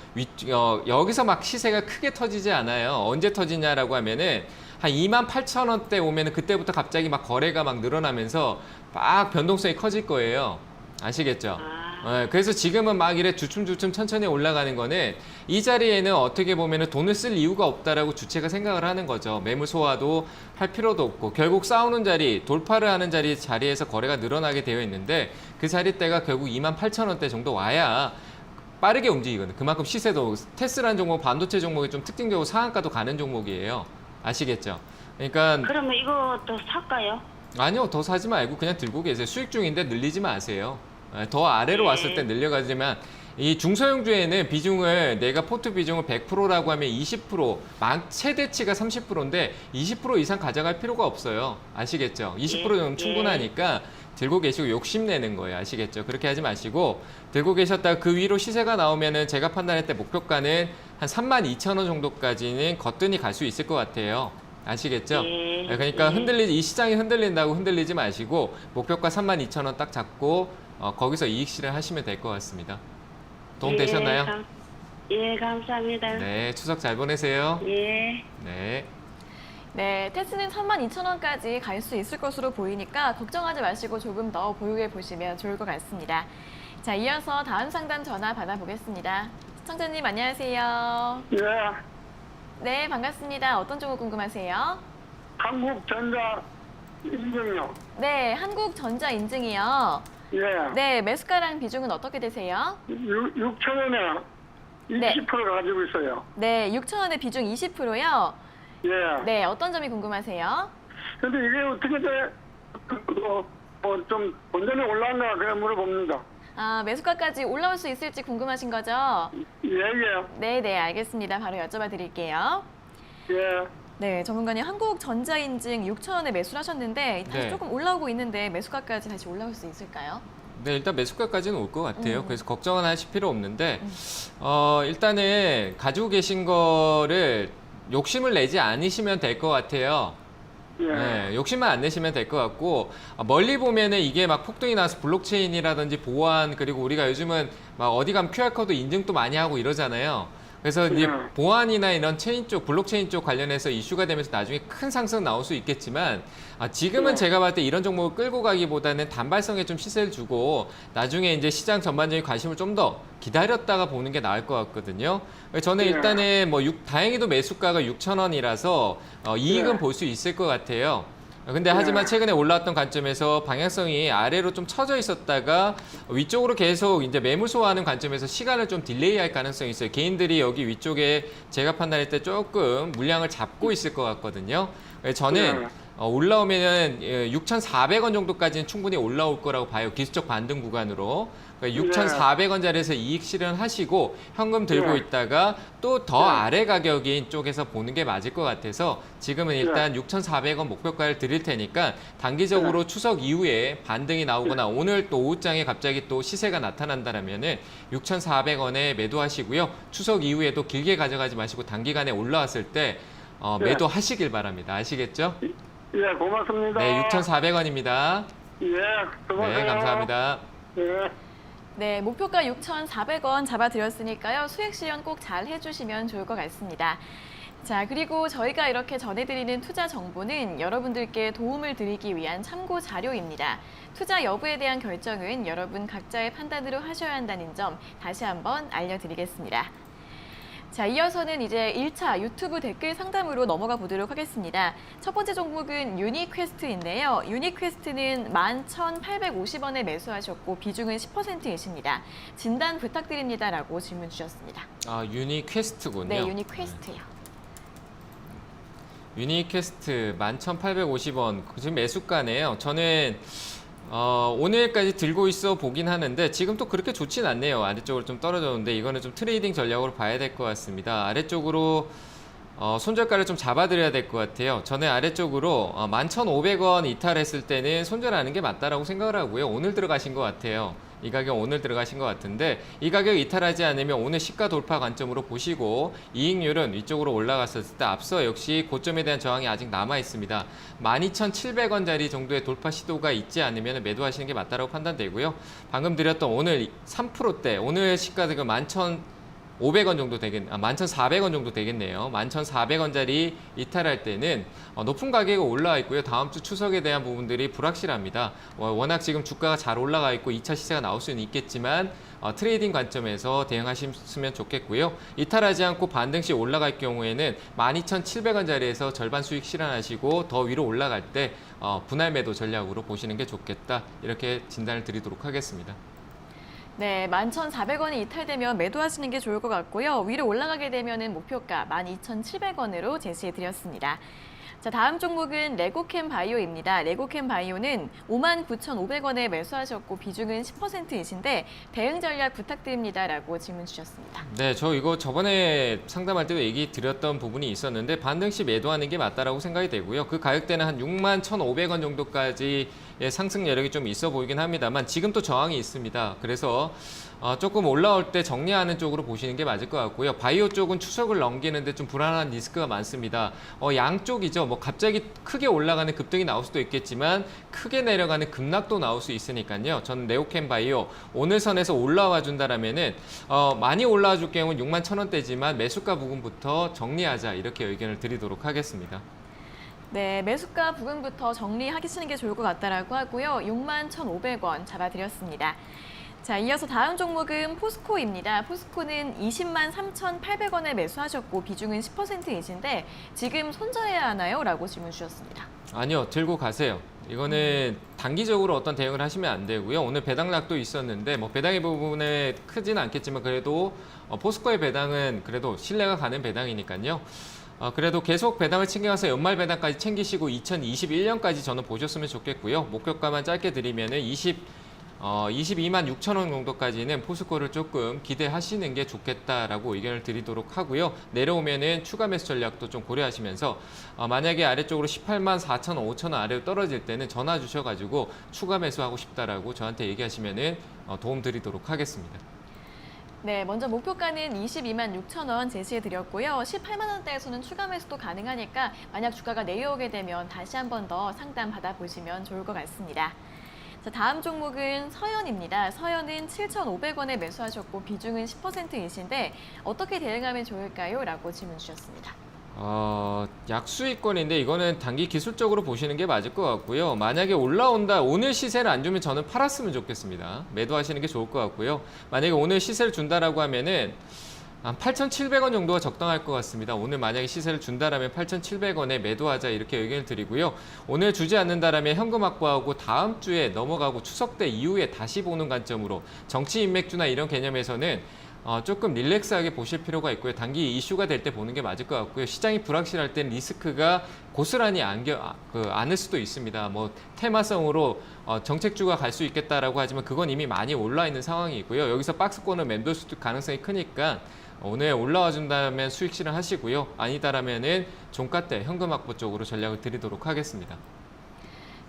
여기서 막 시세가 크게 터지지 않아요. 언제 터지냐라고 하면은 한 28,000원대 오면은 그때부터 갑자기 막 거래가 막 늘어나면서 막 변동성이 커질 거예요. 아시겠죠? 네, 그래서 지금은 막 이래 주춤주춤 천천히 올라가는 거는 이 자리에는 어떻게 보면은 돈을 쓸 이유가 없다라고 주체가 생각을 하는 거죠. 매물 소화도 할 필요도 없고 결국 싸우는 자리, 돌파를 하는 자리에서 거래가 늘어나게 되어 있는데 그 자리대가 결국 28,000원대 정도 와야 빠르게 움직이거든요. 그만큼 시세도 테스라는 종목, 반도체 종목이 좀 특징적으로 상한가도 가는 종목이에요. 아시겠죠? 그러니까 그러면 이거 더 살까요? 아니요, 더 사지 말고 그냥 들고 계세요. 수익 중인데 늘리지 마세요. 더 아래로 왔을 때 늘려가지만 이 중소형주에는 비중을 내가 포트 비중을 100%라고 하면 20%, 최대치가 30%인데 20% 이상 가져갈 필요가 없어요. 아시겠죠? 20%는 충분하니까 들고 계시고 욕심내는 거예요. 아시겠죠? 그렇게 하지 마시고 들고 계셨다가 그 위로 시세가 나오면은 제가 판단할 때 목표가는 한 32,000원 정도까지는 거뜬히 갈 수 있을 것 같아요. 아시겠죠? 그러니까 이 시장이 흔들린다고 흔들리지 마시고 목표가 32,000원 딱 잡고 거기서 이익 실현하시면 될 것 같습니다. 도움 되셨나요? 예, 감사합니다. 네, 추석 잘 보내세요. 예. 네. 네, 테스는 32,000원까지 갈 수 있을 것으로 보이니까 걱정하지 마시고 조금 더 보유해 보시면 좋을 것 같습니다. 자, 이어서 다음 상담 전화 받아보겠습니다. 시청자님 안녕하세요. 예, 네, 반갑습니다. 어떤 종목 궁금하세요? 한국전자 인증요. 네, 한국전자 인증이요. 예, 네, 매수가랑 비중은 어떻게 되세요? 6,000원에 네. 20% 가지고 있어요. 네, 6,000원의 비중 20%요. 예. 네, 어떤 점이 궁금하세요? 근데 이게 어떻게 돼? 좀 본전에 올라간가 그래 물어봅니다. 아, 매수가까지 올라올 수 있을지 궁금하신 거죠? 예예. 네, 알겠습니다. 바로 여쭤봐 드릴게요. 예. 네, 전문가님 한국전자인증 6,000원에 매수를 하셨는데 다시 네. 조금 올라오고 있는데 매수가까지 다시 올라올 수 있을까요? 네, 일단 매수가까지는 올 것 같아요. 음. 그래서 걱정은 하실 필요 없는데, 일단은 가지고 계신 거를 욕심을 내지 않으시면 될 것 같아요. 예. 네, 욕심만 안 내시면 될 것 같고, 멀리 보면은 이게 막 폭등이 나서 블록체인이라든지 보안, 그리고 우리가 요즘은 막 어디 가면 QR코드 인증도 많이 하고 이러잖아요. 그래서 이제 보안이나 이런 체인 쪽, 블록체인 쪽 관련해서 이슈가 되면서 나중에 큰 상승 나올 수 있겠지만, 지금은 제가 봤을 때 이런 종목을 끌고 가기보다는 단발성에 좀 시세를 주고, 나중에 이제 시장 전반적인 관심을 좀 더 기다렸다가 보는 게 나을 것 같거든요. 저는 일단은 뭐 다행히도 매수가가 6,000원이라서 이익은 볼 수 있을 것 같아요. 근데 하지만 최근에 올라왔던 관점에서 방향성이 아래로 좀 처져 있었다가 위쪽으로 계속 이제 매물 소화하는 관점에서 시간을 좀 딜레이할 가능성이 있어요. 개인들이 여기 위쪽에 제가 판단할 때 조금 물량을 잡고 있을 것 같거든요. 저는 올라오면은 6,400원 정도까지는 충분히 올라올 거라고 봐요. 기술적 반등 구간으로. 6,400원짜리에서 이익 실현하시고 현금 들고 있다가 또 더 아래 가격인 쪽에서 보는 게 맞을 것 같아서 지금은 일단 6,400원 목표가를 드릴 테니까 단기적으로 추석 이후에 반등이 나오거나 오늘 또 오후장에 갑자기 또 시세가 나타난다면은 6,400원에 매도하시고요. 추석 이후에도 길게 가져가지 마시고 단기간에 올라왔을 때 매도하시길 바랍니다. 아시겠죠? 예, 고맙습니다. 네, 6,400원입니다. 예, 수고하세요. 네, 감사합니다. 예. 네, 목표가 6,400원 잡아드렸으니까요. 수익 실현 꼭 잘 해주시면 좋을 것 같습니다. 자, 그리고 저희가 이렇게 전해드리는 투자 정보는 여러분들께 도움을 드리기 위한 참고 자료입니다. 투자 여부에 대한 결정은 여러분 각자의 판단으로 하셔야 한다는 점 다시 한번 알려드리겠습니다. 자, 이어서는 이제 1차 유튜브 댓글 상담으로 넘어가 보도록 하겠습니다. 첫 번째 종목은 유니퀘스트인데요. 유니퀘스트는 11,850원에 매수하셨고 비중은 10%이십니다. 진단 부탁드립니다라고 질문 주셨습니다. 유니퀘스트군요. 네, 유니퀘스트요. 유니퀘스트 11,850원. 지금 매수가네요. 저는 오늘까지 들고 있어 보긴 하는데 지금 또 그렇게 좋진 않네요. 아래쪽으로 좀 떨어졌는데 이거는 좀 트레이딩 전략으로 봐야 될 것 같습니다. 아래쪽으로 손절가를 좀 잡아드려야 될 것 같아요. 저는 아래쪽으로 11,500원 이탈했을 때는 손절하는 게 맞다라고 생각을 하고요. 오늘 들어가신 것 같아요. 이 가격 오늘 들어가신 것 같은데 이 가격 이탈하지 않으면 오늘 시가 돌파 관점으로 보시고 이익률은 위쪽으로 올라갔었을 때 앞서 역시 고점에 대한 저항이 아직 남아 있습니다. 12,700원짜리 정도의 돌파 시도가 있지 않으면 매도하시는 게 맞다라고 판단되고요. 방금 드렸던 오늘 3%대 오늘 시가가 11,500원 정도 11,400원 정도 되겠네요. 11,400원짜리 이탈할 때는 높은 가격이 올라와 있고요. 다음 주 추석에 대한 부분들이 불확실합니다. 워낙 지금 주가가 잘 올라가 있고 2차 시세가 나올 수는 있겠지만 트레이딩 관점에서 대응하시면 좋겠고요. 이탈하지 않고 반등 시 올라갈 경우에는 12,700원짜리에서 절반 수익 실현하시고 더 위로 올라갈 때 분할 매도 전략으로 보시는 게 좋겠다. 이렇게 진단을 드리도록 하겠습니다. 네, 11,400원이 이탈되면 매도하시는 게 좋을 것 같고요. 위로 올라가게 되면 목표가 12,700원으로 제시해드렸습니다. 자, 다음 종목은 레고캠 바이오입니다. 레고캠 바이오는 59,500원에 매수하셨고 비중은 10%이신데 대응 전략 부탁드립니다라고 질문 주셨습니다. 네, 저 이거 저번에 상담할 때도 얘기 드렸던 부분이 있었는데 반등 시 매도하는 게 맞다라고 생각이 되고요. 그 가격대는 한 61,500원 정도까지의 상승 여력이 좀 있어 보이긴 합니다만 지금 또 저항이 있습니다. 그래서 조금 올라올 때 정리하는 쪽으로 보시는 게 맞을 것 같고요. 바이오 쪽은 추석을 넘기는데 좀 불안한 리스크가 많습니다. 양쪽이죠. 뭐 갑자기 크게 올라가는 급등이 나올 수도 있겠지만 크게 내려가는 급락도 나올 수 있으니까요. 저는 네오캠 바이오 오늘 선에서 올라와 준다라면은 많이 올라와 줄 경우는 61,000원대지만 매수가 부분부터 정리하자 이렇게 의견을 드리도록 하겠습니다. 네, 매수가 부근부터 정리하시는 게 좋을 것 같다라고 하고요. 61,500원 잡아드렸습니다. 자, 이어서 다음 종목은 포스코입니다. 포스코는 203,800원에 매수하셨고 비중은 10%이신데 지금 손절해야 하나요? 라고 질문 주셨습니다. 아니요, 들고 가세요. 이거는 단기적으로 어떤 대응을 하시면 안 되고요. 오늘 배당락도 있었는데 뭐 배당의 부분에 크지는 않겠지만 그래도 포스코의 배당은 그래도 신뢰가 가는 배당이니까요. 그래도 계속 배당을 챙겨가서 연말 배당까지 챙기시고 2021년까지 저는 보셨으면 좋겠고요. 목표가만 짧게 드리면은 22만 6천 원 정도까지는 포스코를 조금 기대하시는 게 좋겠다라고 의견을 드리도록 하고요. 내려오면은 추가 매수 전략도 좀 고려하시면서 만약에 아래쪽으로 18만 4천 원, 5천 원 아래로 떨어질 때는 전화 주셔가지고 추가 매수하고 싶다라고 저한테 얘기하시면은 도움 드리도록 하겠습니다. 네, 먼저 목표가는 22만 6천 원 제시해 드렸고요. 18만 원대에서는 추가 매수도 가능하니까 만약 주가가 내려오게 되면 다시 한 번 더 상담 받아보시면 좋을 것 같습니다. 자, 다음 종목은 서현입니다. 서현은 7,500원에 매수하셨고 비중은 10%이신데 어떻게 대응하면 좋을까요? 라고 질문 주셨습니다. 약수익권인데 이거는 단기 기술적으로 보시는 게 맞을 것 같고요. 만약에 올라온다, 오늘 시세를 안 주면 저는 팔았으면 좋겠습니다. 매도하시는 게 좋을 것 같고요. 만약에 오늘 시세를 준다라고 하면은 한 8,700원 정도가 적당할 것 같습니다. 오늘 만약에 시세를 준다라면 8,700원에 매도하자 이렇게 의견을 드리고요. 오늘 주지 않는다라면 현금 확보하고 다음 주에 넘어가고 추석 때 이후에 다시 보는 관점으로 정치 인맥주나 이런 개념에서는 조금 릴렉스하게 보실 필요가 있고요. 단기 이슈가 될 때 보는 게 맞을 것 같고요. 시장이 불확실할 땐 리스크가 고스란히 안을 수도 있습니다. 뭐 테마성으로 정책주가 갈 수 있겠다라고 하지만 그건 이미 많이 올라 있는 상황이고요. 여기서 박스권을 맴돌 수도 가능성이 크니까 오늘 올라와 준다면 수익 실현하시고요. 아니다라면은 종가 때 현금 확보 쪽으로 전략을 드리도록 하겠습니다.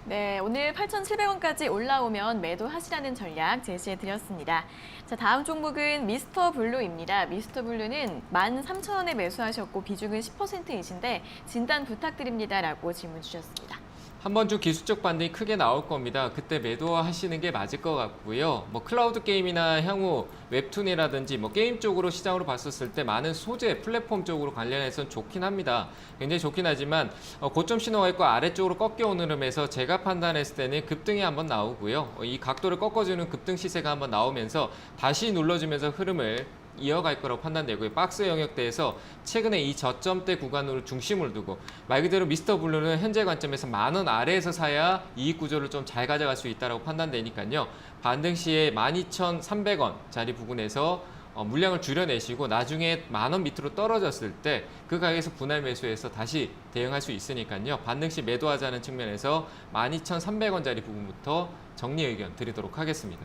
네, 오늘 8,700원까지 올라오면 매도하시라는 전략 제시해 드렸습니다. 자, 다음 종목은 미스터 블루입니다. 미스터 블루는 13,000원에 매수하셨고 비중은 10%이신데 진단 부탁드립니다라고 질문 주셨습니다. 한 번 주 기술적 반등이 크게 나올 겁니다. 그때 매도하시는 게 맞을 것 같고요. 뭐 클라우드 게임이나 향후 웹툰이라든지 뭐 게임 쪽으로 시장으로 봤었을 때 많은 소재, 플랫폼 쪽으로 관련해서는 좋긴 합니다. 굉장히 좋긴 하지만 고점 신호가 있고 아래쪽으로 꺾여오는 흐름에서 제가 판단했을 때는 급등이 한번 나오고요. 이 각도를 꺾어주는 급등 시세가 한번 나오면서 다시 눌러주면서 흐름을 이어갈 거라고 판단되고요. 박스 영역대에서 최근에 이 저점대 구간으로 중심을 두고 말 그대로 미스터 블루는 현재 관점에서 10,000원 아래에서 사야 이익 구조를 좀 잘 가져갈 수 있다고 판단되니까요. 반등 시에 12,300원짜리 부근에서 물량을 줄여내시고 나중에 10,000원 밑으로 떨어졌을 때 그 가격에서 분할 매수해서 다시 대응할 수 있으니까요. 반등 시 매도하자는 측면에서 12,300원짜리 부분부터 정리 의견 드리도록 하겠습니다.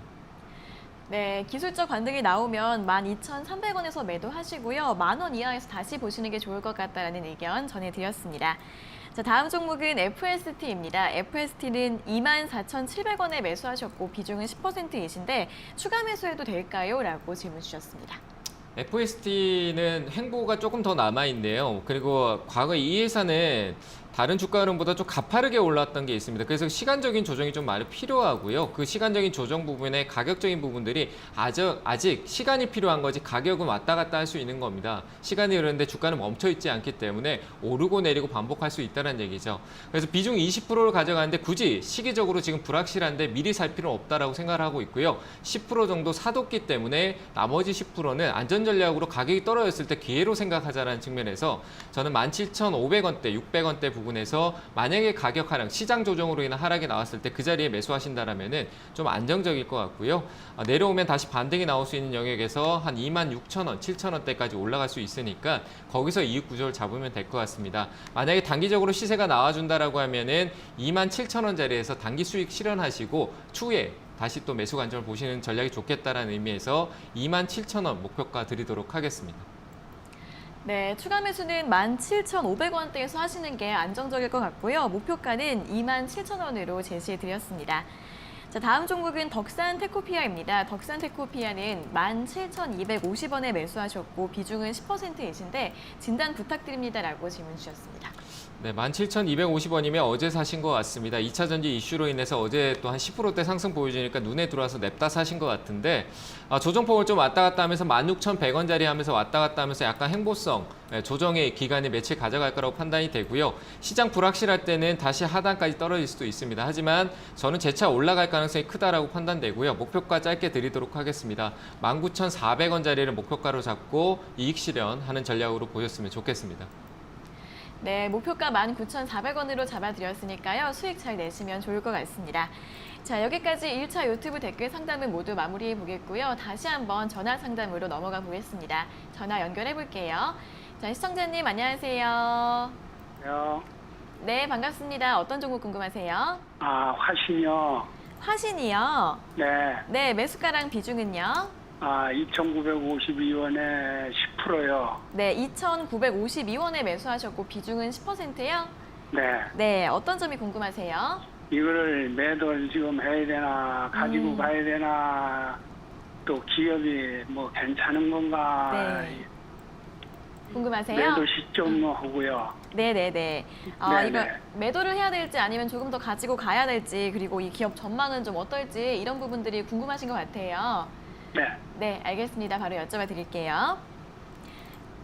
네, 기술적 반등이 나오면 12,300원에서 매도하시고요. 10,000원 이하에서 다시 보시는 게 좋을 것 같다라는 의견 전해드렸습니다. 자, 다음 종목은 FST입니다. FST는 24,700원에 매수하셨고 비중은 10%이신데 추가 매수해도 될까요? 라고 질문 주셨습니다. FST는 횡보가 조금 더 남아있네요. 그리고 과거 이 회사는 다른 주가 흐름보다 좀 가파르게 올랐던 게 있습니다. 그래서 시간적인 조정이 좀 많이 필요하고요. 그 시간적인 조정 부분에 가격적인 부분들이 아직 시간이 필요한 거지 가격은 왔다 갔다 할 수 있는 겁니다. 시간이 흐르는데 주가는 멈춰 있지 않기 때문에 오르고 내리고 반복할 수 있다는 얘기죠. 그래서 비중 20%를 가져가는데 굳이 시기적으로 지금 불확실한데 미리 살 필요는 없다라고 생각을 하고 있고요. 10% 정도 사뒀기 때문에 나머지 10%는 안전 전략으로 가격이 떨어졌을 때 기회로 생각하자라는 측면에서 저는 17,500원대, 600원대 부분에서 만약에 가격 하락, 시장 조정으로 인한 하락이 나왔을 때 그 자리에 매수하신다라면은 좀 안정적일 것 같고요. 내려오면 다시 반등이 나올 수 있는 영역에서 한 26,000원, 7,000원대까지 올라갈 수 있으니까 거기서 이익 구조를 잡으면 될 것 같습니다. 만약에 단기적으로 시세가 나와준다라고 하면은 27,000원 자리에서 단기 수익 실현하시고 추후에 다시 또 매수 관점을 보시는 전략이 좋겠다라는 의미에서 27,000원 목표가 드리도록 하겠습니다. 네, 추가 매수는 17,500원대에서 하시는 게 안정적일 것 같고요. 목표가는 27,000원으로 제시해 드렸습니다. 자, 다음 종목은 덕산테코피아입니다. 덕산테코피아는 17,250원에 매수하셨고 비중은 10%이신데 진단 부탁드립니다라고 질문 주셨습니다. 네, 17,250원이면 어제 사신 것 같습니다. 2차 전지 이슈로 인해서 어제 또 한 10%대 상승 보여주니까 눈에 들어와서 냅다 사신 것 같은데 조정폭을 좀 왔다 갔다 하면서 16,100원짜리 하면서 왔다 갔다 하면서 약간 행보성 조정의 기간이 며칠 가져갈 거라고 판단이 되고요. 시장 불확실할 때는 다시 하단까지 떨어질 수도 있습니다. 하지만 저는 재차 올라갈 가능성이 크다라고 판단되고요. 목표가 짧게 드리도록 하겠습니다. 19,400원짜리를 목표가로 잡고 이익 실현하는 전략으로 보셨으면 좋겠습니다. 네, 목표가 19,400원으로 잡아드렸으니까요. 수익 잘 내시면 좋을 것 같습니다. 자, 여기까지 1차 유튜브 댓글 상담은 모두 마무리해 보겠고요. 다시 한번 전화 상담으로 넘어가 보겠습니다. 전화 연결해 볼게요. 자, 시청자님 안녕하세요. 요. 네, 반갑습니다. 어떤 종목 궁금하세요? 화신이요. 화신이요. 네. 네, 매수가랑 비중은요? 2,952원에 10%요. 네, 2,952원에 매수하셨고 비중은 10%요? 네. 네, 어떤 점이 궁금하세요? 이거를 매도를 지금 해야 되나, 가지고 가야 되나, 또 기업이 뭐 괜찮은 건가, 네. 궁금하세요? 매도 시점 하고요. 네네네. 네, 이거 네. 매도를 해야 될지 아니면 조금 더 가지고 가야 될지 그리고 이 기업 전망은 좀 어떨지 이런 부분들이 궁금하신 것 같아요. 네. 네, 알겠습니다. 바로 여쭤봐 드릴게요.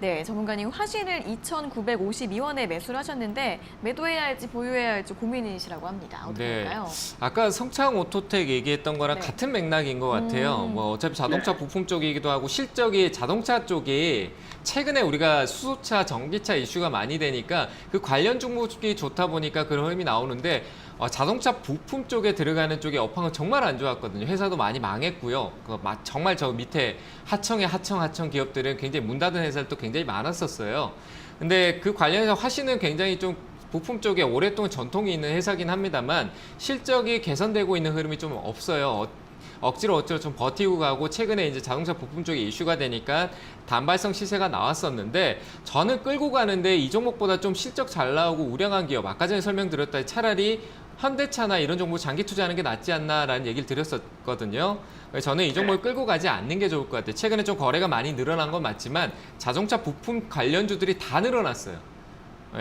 네, 전문가님 화신을 2,952원에 매수를 하셨는데 매도해야 할지 보유해야 할지 고민이시라고 합니다. 어떻게 될까요? 아까 성창 오토텍 얘기했던 거랑 네. 같은 맥락인 것 같아요. 뭐 어차피 자동차 네. 부품 쪽이기도 하고 실적이 자동차 쪽이 최근에 우리가 수소차, 전기차 이슈가 많이 되니까 그 관련 종목이 좋다 보니까 그런 흐름이 나오는데 자동차 부품 쪽에 들어가는 쪽의 업황은 정말 안 좋았거든요. 회사도 많이 망했고요. 정말 저 밑에 하청 기업들은 굉장히 문 닫은 회사들도 굉장히 많았었어요. 근데 그 관련해서 화신은 굉장히 좀 부품 쪽에 오랫동안 전통이 있는 회사긴 합니다만 실적이 개선되고 있는 흐름이 좀 없어요. 억지로 좀 버티고 가고 최근에 이제 자동차 부품 쪽에 이슈가 되니까 단발성 시세가 나왔었는데 저는 끌고 가는데 이 종목보다 좀 실적 잘 나오고 우량한 기업 아까 전에 설명드렸다시피 차라리 현대차나 이런 종목 장기 투자하는 게 낫지 않나라는 얘기를 드렸었거든요. 그래서 저는 이 종목을 끌고 가지 않는 게 좋을 것 같아요. 최근에 좀 거래가 많이 늘어난 건 맞지만 자동차 부품 관련주들이 다 늘어났어요.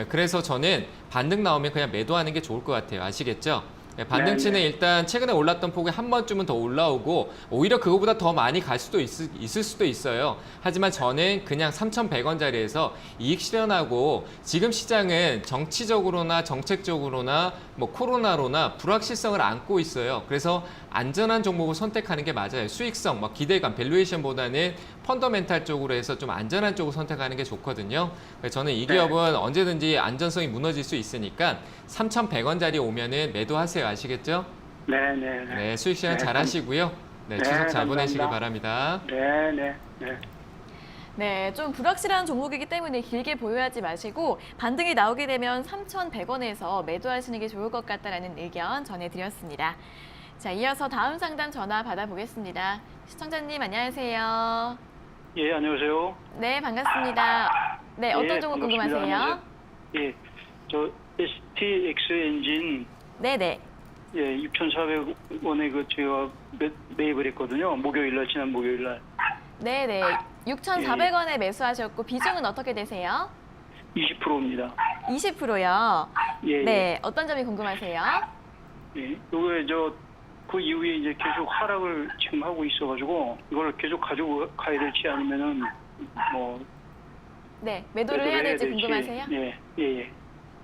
그래서 저는 반등 나오면 그냥 매도하는 게 좋을 것 같아요. 아시겠죠? 반등치는 네. 일단 최근에 올랐던 폭에 한 번쯤은 더 올라오고 오히려 그거보다 더 많이 갈 수도 있을 수도 있어요. 하지만 저는 그냥 3,100원짜리에서 이익 실현하고 지금 시장은 정치적으로나 정책적으로나 뭐 코로나로나 불확실성을 안고 있어요. 그래서 안전한 종목을 선택하는 게 맞아요. 수익성, 막 기대감, 밸류에이션보다는 펀더멘탈 쪽으로 해서 좀 안전한 쪽을 선택하는 게 좋거든요. 그래서 저는 이 기업은 언제든지 안전성이 무너질 수 있으니까 3,100원짜리 오면은 매도하세요. 아시겠죠? 네네네. 네, 수익 실현 네, 잘 하시고요. 네, 네, 추석 잘 보내시길 감사합니다. 바랍니다. 네네. 네. 네, 좀 불확실한 종목이기 때문에 길게 보유하지 마시고 반등이 나오게 되면 3,100원에서 매도하시는 게 좋을 것 같다라는 의견 전해드렸습니다. 자, 이어서 다음 상담 전화 받아보겠습니다. 시청자님 안녕하세요. 예, 안녕하세요. 네, 반갑습니다. 네, 어떤 예, 종목 반갑습니다. 궁금하세요? 예, 저 STX 엔진 네. 예, 6,400원에 그 제가 매입을 했거든요. 지난 목요일 날. 네네, 6,400원에 매수하셨고 비중은 어떻게 되세요? 20%입니다. 20%요. 예, 네, 어떤 점이 궁금하세요? 예. 요게 그 이후에 이제 계속 하락을 지금 하고 있어가지고 이걸 계속 가지고 가야 될지 아니면은 뭐 네, 매도를 해야 될지 궁금하세요? 예, 예, 예.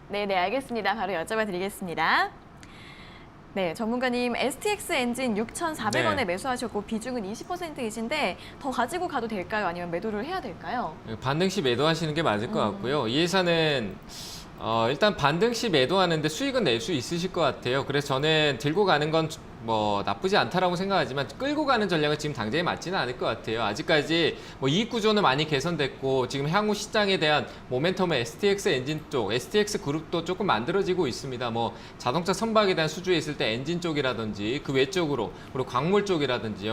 네네, 알겠습니다. 바로 여쭤봐 드리겠습니다. 네, 전문가님 STX 엔진 6,400원에 네. 매수하셨고 비중은 20%이신데 더 가지고 가도 될까요? 아니면 매도를 해야 될까요? 반등 시 매도하시는 게 맞을 것 같고요. 이 회사는 일단 반등 시 매도하는데 수익은 낼 수 있으실 것 같아요. 그래서 저는 들고 가는 건 뭐 나쁘지 않다라고 생각하지만 끌고 가는 전략은 지금 당장에 맞지는 않을 것 같아요. 아직까지 뭐 이익 구조는 많이 개선됐고 지금 향후 시장에 대한 모멘텀은 STX 엔진 쪽, STX 그룹도 조금 만들어지고 있습니다. 뭐 자동차 선박에 대한 수주에 있을 때 엔진 쪽이라든지 그 외쪽으로 그리고 광물 쪽이라든지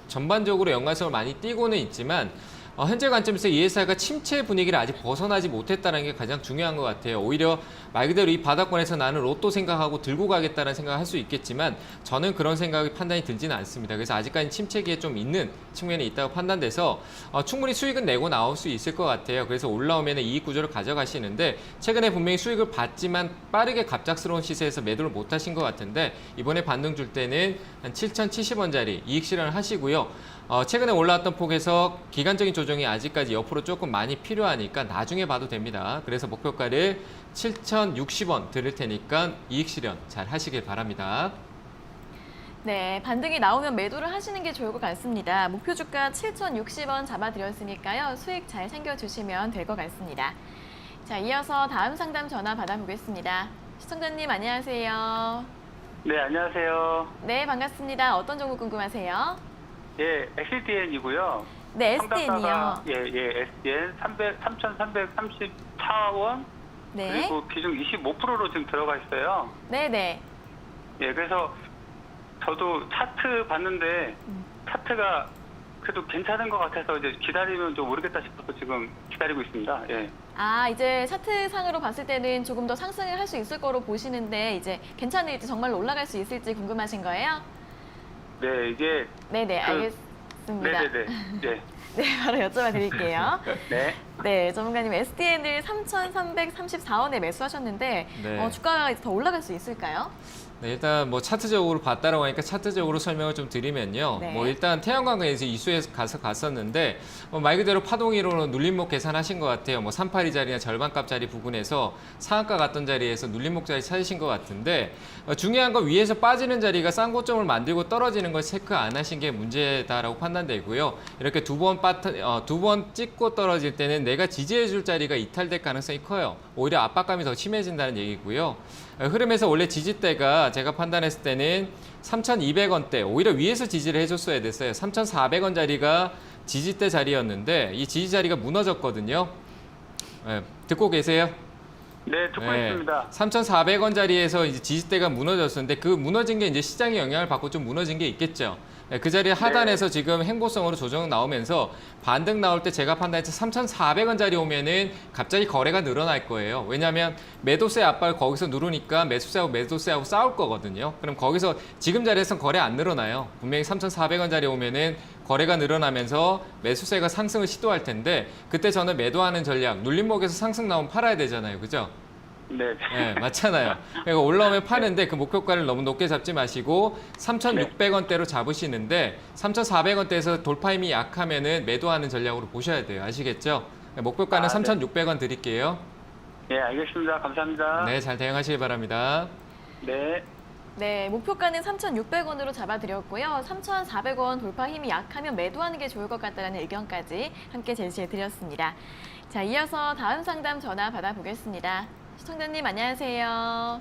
전반적으로 연관성을 많이 띄고는 있지만 현재 관점에서 이 회사가 침체 분위기를 아직 벗어나지 못했다는 게 가장 중요한 것 같아요. 오히려 말 그대로 이 바닥권에서 나는 로또 생각하고 들고 가겠다는 생각을 할 수 있겠지만 저는 그런 생각이 판단이 들지는 않습니다. 그래서 아직까지 침체기에 좀 있는 측면이 있다고 판단돼서 충분히 수익은 내고 나올 수 있을 것 같아요. 그래서 올라오면 이익 구조를 가져가시는데 최근에 분명히 수익을 봤지만 빠르게 갑작스러운 시세에서 매도를 못 하신 것 같은데 이번에 반등 줄 때는 한 7,070원짜리 이익 실현을 하시고요. 최근에 올라왔던 폭에서 기간적인 조정이 아직까지 옆으로 조금 많이 필요하니까 나중에 봐도 됩니다. 그래서 목표가를 7,060원 드릴 테니까 이익 실현 잘 하시길 바랍니다. 네, 반등이 나오면 매도를 하시는 게 좋을 것 같습니다. 목표 주가 7,060원 잡아드렸으니까요. 수익 잘 챙겨주시면 될 것 같습니다. 자, 이어서 다음 상담 전화 받아보겠습니다. 시청자님 안녕하세요. 네, 안녕하세요. 네, 반갑습니다. 어떤 종목 궁금하세요? 예, XDN이고요. 네, 삼각사가 SDN이요. SDN 3,334원 네. 그리고 비중 25%로 지금 들어가 있어요. 네네. 그래서 저도 차트 봤는데 차트가 그래도 괜찮은 것 같아서 이제 기다리면 좀 모르겠다 싶어서 지금 기다리고 있습니다. 예. 아, 이제 차트상으로 봤을 때는 조금 더 상승을 할 수 있을 거로 보시는데 이제 괜찮을지 정말로 올라갈 수 있을지 궁금하신 거예요? 네, 이게 네네, 그- 알겠습니다. 네네네. 네. 네, 바로 여쭤봐 드릴게요. 네. 네, 전문가님 SDN을 3,334원에 매수하셨는데 네. 주가가 이제 더 올라갈 수 있을까요? 네, 일단 뭐 차트적으로 봤다라고 하니까 차트적으로 설명을 좀 드리면요. 네. 뭐 일단 태양광에서 이수에 갔었는데 말 그대로 파동이로는 눌림목 계산하신 것 같아요. 뭐 382짜리나 절반값짜리 부분에서 상한가 갔던 자리에서 눌림목 자리 찾으신 것 같은데 중요한 건 위에서 빠지는 자리가 싼 고점을 만들고 떨어지는 걸 체크 안 하신 게 문제다라고 판단되고요. 이렇게 두 번 찍고 떨어질 때는 내가 지지해줄 자리가 이탈될 가능성이 커요. 오히려 압박감이 더 심해진다는 얘기고요. 흐름에서 원래 지지대가 제가 판단했을 때는 3,200원대, 오히려 위에서 지지를 해줬어야 됐어요. 3,400원짜리가 지지대 자리였는데 이 지지 자리가 무너졌거든요. 듣고 계세요? 네, 듣고 있습니다. 3,400원짜리에서 이제 지지대가 무너졌었는데 그 무너진 게 이제 시장의 영향을 받고 좀 무너진 게 있겠죠. 그 자리 하단에서 지금 행보성으로 조정 나오면서 반등 나올 때 제가 판단해서 3,400원짜리 오면은 갑자기 거래가 늘어날 거예요. 왜냐하면 매도세 압박을 거기서 누르니까 매수세하고 매도세하고 싸울 거거든요. 그럼 거기서 지금 자리에서는 거래 안 늘어나요. 분명히 3,400원짜리 오면은 거래가 늘어나면서 매수세가 상승을 시도할 텐데 그때 저는 매도하는 전략, 눌림목에서 상승 나오면 팔아야 되잖아요. 그죠? 네. 네, 맞잖아요. 그러니까 올라오면 파는데 그 목표가를 너무 높게 잡지 마시고 3,600원대로 잡으시는데 3,400원대에서 돌파 힘이 약하면은 매도하는 전략으로 보셔야 돼요. 아시겠죠? 목표가는 3,600원 드릴게요. 네, 알겠습니다. 감사합니다. 네, 잘 대응하시기 바랍니다. 네. 네, 목표가는 3,600원으로 잡아드렸고요. 3,400원 돌파 힘이 약하면 매도하는 게 좋을 것 같다는 의견까지 함께 제시해드렸습니다. 자, 이어서 다음 상담 전화 받아보겠습니다. 시청자님 안녕하세요.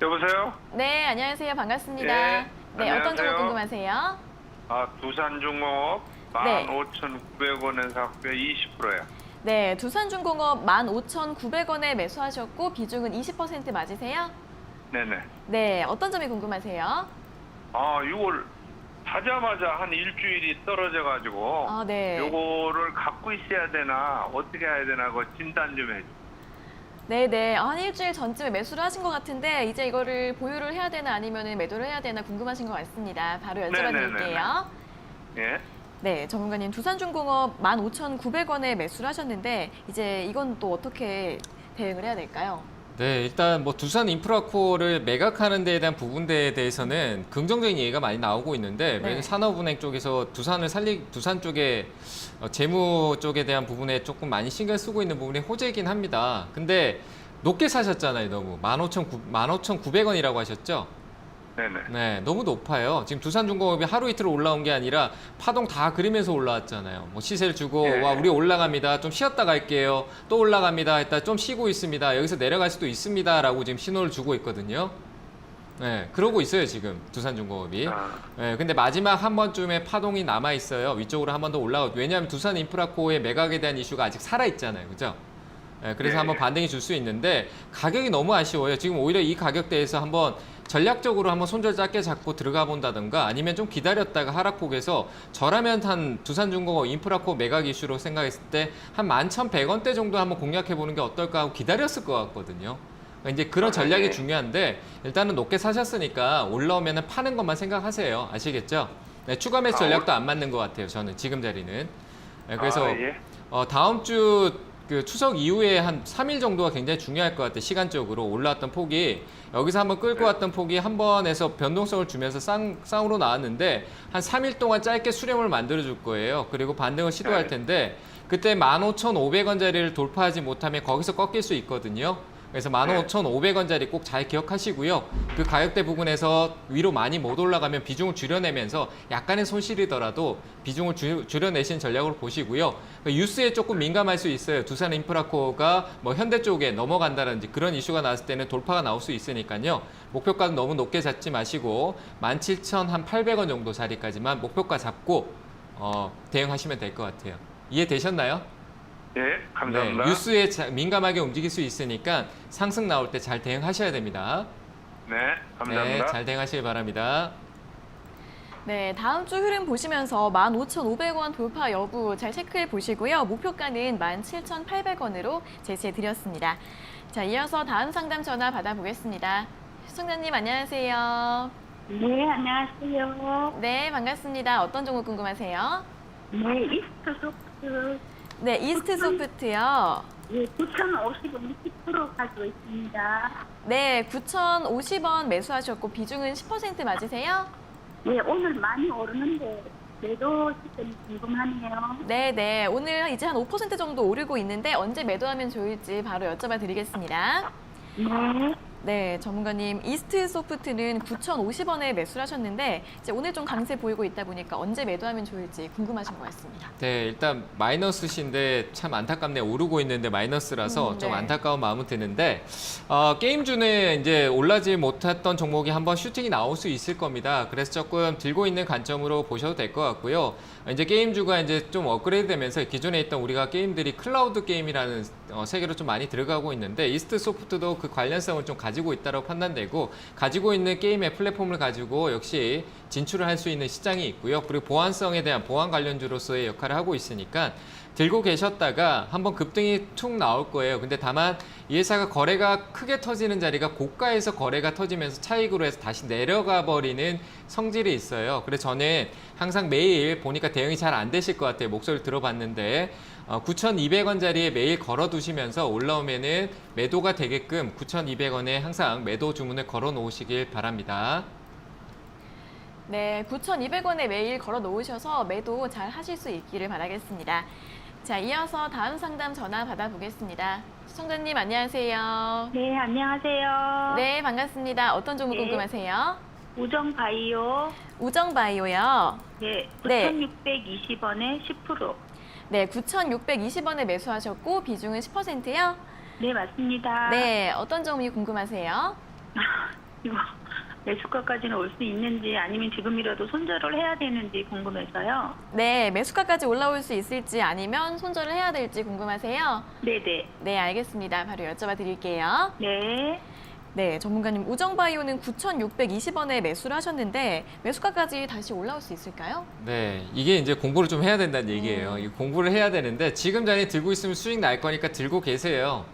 여보세요? 네, 안녕하세요. 반갑습니다. 예, 네, 어떤 안녕하세요. 종목 궁금하세요? 두산중공업 네. 15,900원에 샀고요. 20%요. 네, 두산중공업 15,900원에 매수하셨고 비중은 20% 맞으세요? 네네. 네, 어떤 점이 궁금하세요? 6월 하자마자 한 일주일이 떨어져가지고 아, 네. 요거를 갖고 있어야 되나 어떻게 해야 되나 그 진단 좀 해줘. 네네. 한 일주일 전쯤에 매수를 하신 것 같은데 이제 이거를 보유를 해야 되나 아니면 매도를 해야 되나 궁금하신 것 같습니다. 바로 여쭤봐 드릴게요. 예. 네, 전문가님 두산중공업 15,900원에 매수를 하셨는데 이제 이건 또 어떻게 대응을 해야 될까요? 네, 일단 뭐 두산 인프라코어를 매각하는 데에 대한 부분에 대해서는 긍정적인 얘기가 많이 나오고 있는데 네. 왜냐면 산업은행 쪽에서 두산 쪽에 재무 쪽에 대한 부분에 조금 많이 신경 쓰고 있는 부분이 호재이긴 합니다. 근데 높게 사셨잖아요, 너무. 15,900원이라고 하셨죠? 네네. 네, 너무 높아요. 지금 두산중공업이 하루 이틀 올라온 게 아니라 파동 다 그리면서 올라왔잖아요. 뭐 시세를 주고 예. 와 우리 올라갑니다. 좀 쉬었다 갈게요. 또 올라갑니다. 했다 좀 쉬고 있습니다. 여기서 내려갈 수도 있습니다라고 지금 신호를 주고 있거든요. 네, 그러고 있어요 지금 두산중공업이. 네, 근데 마지막 한 번쯤에 파동이 남아 있어요. 위쪽으로 한 번 더 올라가. 왜냐하면 두산 인프라코어의 매각에 대한 이슈가 아직 살아 있잖아요, 그죠? 네, 그래서 네. 한번 반등이 줄 수 있는데 가격이 너무 아쉬워요. 지금 오히려 이 가격대에서 한번 전략적으로 한번 손절 짧게 잡고 들어가 본다든가 아니면 좀 기다렸다가 하락폭에서 저라면 한 두산중공업 인프라코어 매각 이슈로 생각했을 때 한 11,100원대 정도 한번 공략해 보는 게 어떨까 하고 기다렸을 것 같거든요. 그러니까 이제 그런 전략이 네. 중요한데 일단은 높게 사셨으니까 올라오면 파는 것만 생각하세요. 아시겠죠? 네, 추가 매수 전략도 안 맞는 것 같아요. 저는 지금 자리는. 네, 그래서 예. 다음 주 그 추석 이후에 한 3일 정도가 굉장히 중요할 것 같아요. 시간적으로 올라왔던 폭이 여기서 한번 끌고 왔던 폭이 한 번에서 변동성을 주면서 쌍으로 나왔는데 한 3일 동안 짧게 수렴을 만들어 줄 거예요. 그리고 반등을 시도할 텐데 그때 15,500원짜리를 돌파하지 못하면 거기서 꺾일 수 있거든요. 그래서 15,500원짜리 꼭 잘 기억하시고요. 그 가격대 부분에서 위로 많이 못 올라가면 비중을 줄여내면서 약간의 손실이더라도 비중을 줄여내신 전략으로 보시고요. 뉴스에 조금 민감할 수 있어요. 두산 인프라코어가 뭐 현대 쪽에 넘어간다든지 그런 이슈가 나왔을 때는 돌파가 나올 수 있으니까요. 목표가는 너무 높게 잡지 마시고 17,800원 정도 자리까지만 목표가 잡고 대응하시면 될 것 같아요. 이해되셨나요? 예, 감사합니다. 네, 뉴스에 민감하게 움직일 수 있으니까 상승 나올 때 잘 대응하셔야 됩니다. 네, 감사합니다. 네, 잘 대응하시기 바랍니다. 네, 다음 주 흐름 보시면서 15,500원 돌파 여부 잘 체크해 보시고요. 목표가는 17,800원으로 제시해 드렸습니다. 자, 이어서 다음 상담 전화 받아보겠습니다. 시청자님 안녕하세요. 네, 안녕하세요. 네, 반갑습니다. 어떤 종목 궁금하세요? 네, 이스트 소프트. 네, 이스트 소프트요. 예, 9,050원 10% 가지고 있습니다. 네, 9,050원 매수하셨고 비중은 10% 맞으세요? 예, 오늘 많이 오르는데 매도 시점이 궁금하네요. 네, 오늘 이제 한 5% 정도 오르고 있는데 언제 매도하면 좋을지 바로 여쭤봐 드리겠습니다. 네. 네, 전문가님, 이스트 소프트는 9,050원에 매수를 하셨는데 이제 오늘 좀 강세 보이고 있다 보니까 언제 매도하면 좋을지 궁금하신 것 같습니다. 네, 일단 마이너스신데 참 안타깝네. 오르고 있는데 마이너스라서 좀 네. 안타까운 마음은 드는데 게임주는 이제 올라지 못했던 종목이 한번 슈팅이 나올 수 있을 겁니다. 그래서 조금 들고 있는 관점으로 보셔도 될 것 같고요. 이제 게임주가 이제 좀 업그레이드되면서 기존에 있던 우리가 게임들이 클라우드 게임이라는 세계로 좀 많이 들어가고 있는데 이스트 소프트도 그 관련성을 좀 가지고 있다고 판단되고 가지고 있는 게임의 플랫폼을 가지고 역시 진출을 할 수 있는 시장이 있고요. 그리고 보안성에 대한 보안 관련주로서의 역할을 하고 있으니까 들고 계셨다가 한번 급등이 툭 나올 거예요. 근데 다만 이 회사가 거래가 크게 터지는 자리가 고가에서 거래가 터지면서 차익으로 해서 다시 내려가 버리는 성질이 있어요. 그래서 저는 항상 매일 보니까 대응이 잘 안 되실 것 같아요. 목소리를 들어봤는데 9,200원짜리에 매일 걸어두시면서 올라오면은 매도가 되게끔 9,200원에 항상 매도 주문을 걸어 놓으시길 바랍니다. 네, 9,200원에 매일 걸어 놓으셔서 매도 잘 하실 수 있기를 바라겠습니다. 자, 이어서 다음 상담 전화 받아보겠습니다. 시청자님 안녕하세요. 네, 안녕하세요. 네, 반갑습니다. 어떤 종목 네. 궁금하세요? 우정바이오. 우정바이오요. 네, 네. 9,620원에 10%. 네, 9,620원에 매수하셨고 비중은 10%요? 네, 맞습니다. 네, 어떤 점이 궁금하세요? 이거 매수가까지는 올 수 있는지 아니면 지금이라도 손절을 해야 되는지 궁금해서요. 네, 매수가까지 올라올 수 있을지 아니면 손절을 해야 될지 궁금하세요? 네네. 네, 알겠습니다. 바로 여쭤봐 드릴게요. 네. 네, 전문가님, 우정바이오는 9,620원에 매수를 하셨는데 매수가까지 다시 올라올 수 있을까요? 네, 이게 이제 공부를 좀 해야 된다는 얘기예요. 이 공부를 해야 되는데 지금 자리에 들고 있으면 수익 날 거니까 들고 계세요.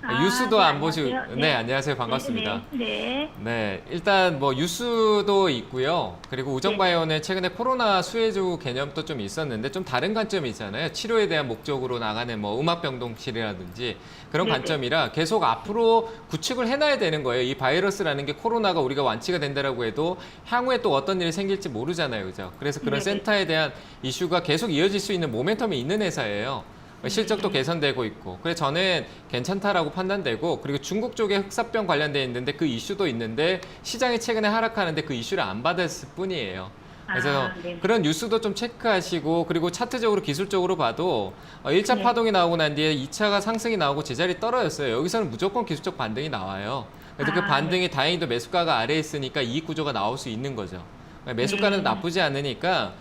뉴스도 네, 안 보시고 안녕하세요. 네, 안녕하세요. 반갑습니다. 네. 네, 일단 뭐 뉴스도 있고요. 그리고 우정바이오는 최근에 코로나 수혜주 개념도 좀 있었는데 좀 다른 관점이 있잖아요. 치료에 대한 목적으로 나가는 뭐 음압병동실이라든지 그런 네네. 관점이라 계속 앞으로 구축을 해놔야 되는 거예요. 이 바이러스라는 게 코로나가 우리가 완치가 된다라고 해도 향후에 또 어떤 일이 생길지 모르잖아요. 그죠? 그래서 그런 네네. 센터에 대한 이슈가 계속 이어질 수 있는 모멘텀이 있는 회사예요. 실적도 개선되고 있고 그래서 저는 괜찮다라고 판단되고 그리고 중국 쪽에 흑사병 관련돼 있는데 그 이슈도 있는데 시장이 최근에 하락하는데 그 이슈를 안 받았을 뿐이에요. 그래서 네. 그런 뉴스도 좀 체크하시고 그리고 차트적으로 기술적으로 봐도 1차 네. 파동이 나오고 난 뒤에 2차가 상승이 나오고 제자리 떨어졌어요. 여기서는 무조건 기술적 반등이 나와요. 그래서 그 반등이 다행히도 매수가가 아래에 있으니까 이익 구조가 나올 수 있는 거죠. 매수가는 나쁘지 않으니까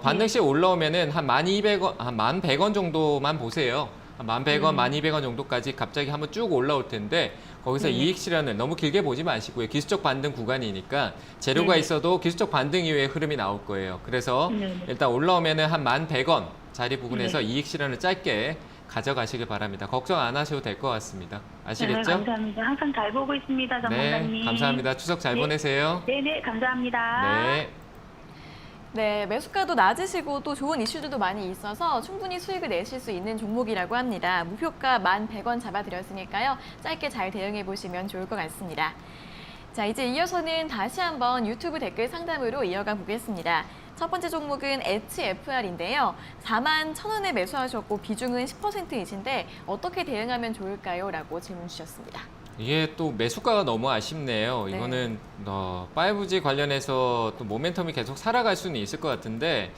반등 시에 올라오면은 한 1,200원, 한 1,100원 정도만 보세요. 한 1,100원, 1,200원 정도까지 갑자기 한번 쭉 올라올 텐데 거기서 이익 실현을 너무 길게 보지 마시고요. 기술적 반등 구간이니까 재료가 있어도 기술적 반등 이후에 흐름이 나올 거예요. 그래서 일단 올라오면은 한 1,100원 자리 부근에서 이익 실현을 짧게 가져가시길 바랍니다. 걱정 안 하셔도 될 것 같습니다. 아시겠죠? 네, 감사합니다. 항상 잘 보고 있습니다, 전문가님. 네, 감사합니다. 추석 잘 네. 보내세요. 네네, 감사합니다. 네. 네, 매수가도 낮으시고 또 좋은 이슈들도 많이 있어서 충분히 수익을 내실 수 있는 종목이라고 합니다. 목표가 1,100원 잡아드렸으니까요. 짧게 잘 대응해 보시면 좋을 것 같습니다. 자, 이제 이어서는 다시 한번 유튜브 댓글 상담으로 이어가 보겠습니다. 첫 번째 종목은 HFR인데요. 41,000원에 매수하셨고 비중은 10%이신데 어떻게 대응하면 좋을까요? 라고 질문 주셨습니다. 이게 또 매수가가 너무 아쉽네요. 네. 이거는 5G 관련해서 또 모멘텀이 계속 살아갈 수는 있을 것 같은데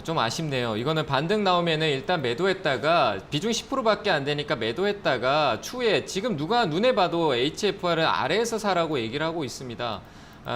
좀 아쉽네요. 이거는 반등 나오면은 일단 매도했다가 비중 10%밖에 안 되니까 매도했다가 추후에 지금 누가 눈에 봐도 HFR은 아래에서 사라고 얘기를 하고 있습니다.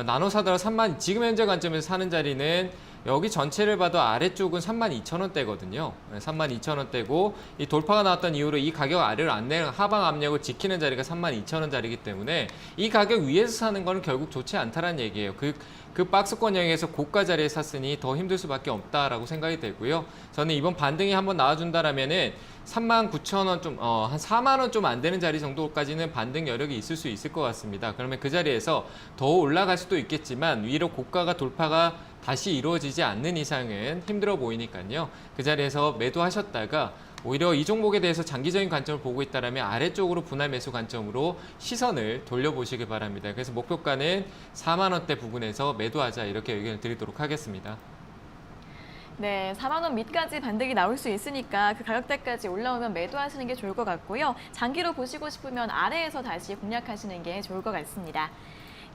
나눠 사더라 3만 지금 현재 관점에서 사는 자리는 여기 전체를 봐도 아래쪽은 32,000원대거든요. 32,000원대고 이 돌파가 나왔던 이후로 이 가격 아래로 안 내려 하방 압력을 지키는 자리가 32,000원짜리이기 때문에 이 가격 위에서 사는 거는 결국 좋지 않다라는 얘기예요. 그 박스권형에서 고가 자리에 샀으니 더 힘들 수밖에 없다라고 생각이 되고요. 저는 이번 반등이 한번 나와준다라면은 39,000원 한 4만 원 좀 안 되는 자리 정도까지는 반등 여력이 있을 수 있을 것 같습니다. 그러면 그 자리에서 더 올라갈 수도 있겠지만 위로 고가가 돌파가 다시 이루어지지 않는 이상은 힘들어 보이니까요. 그 자리에서 매도하셨다가 오히려 이 종목에 대해서 장기적인 관점을 보고 있다면 아래쪽으로 분할 매수 관점으로 시선을 돌려보시기 바랍니다. 그래서 목표가는 4만 원대 부근에서 매도하자 이렇게 의견을 드리도록 하겠습니다. 네, 4만 원 밑까지 반등이 나올 수 있으니까 그 가격대까지 올라오면 매도하시는 게 좋을 것 같고요. 장기로 보시고 싶으면 아래에서 다시 공략하시는 게 좋을 것 같습니다.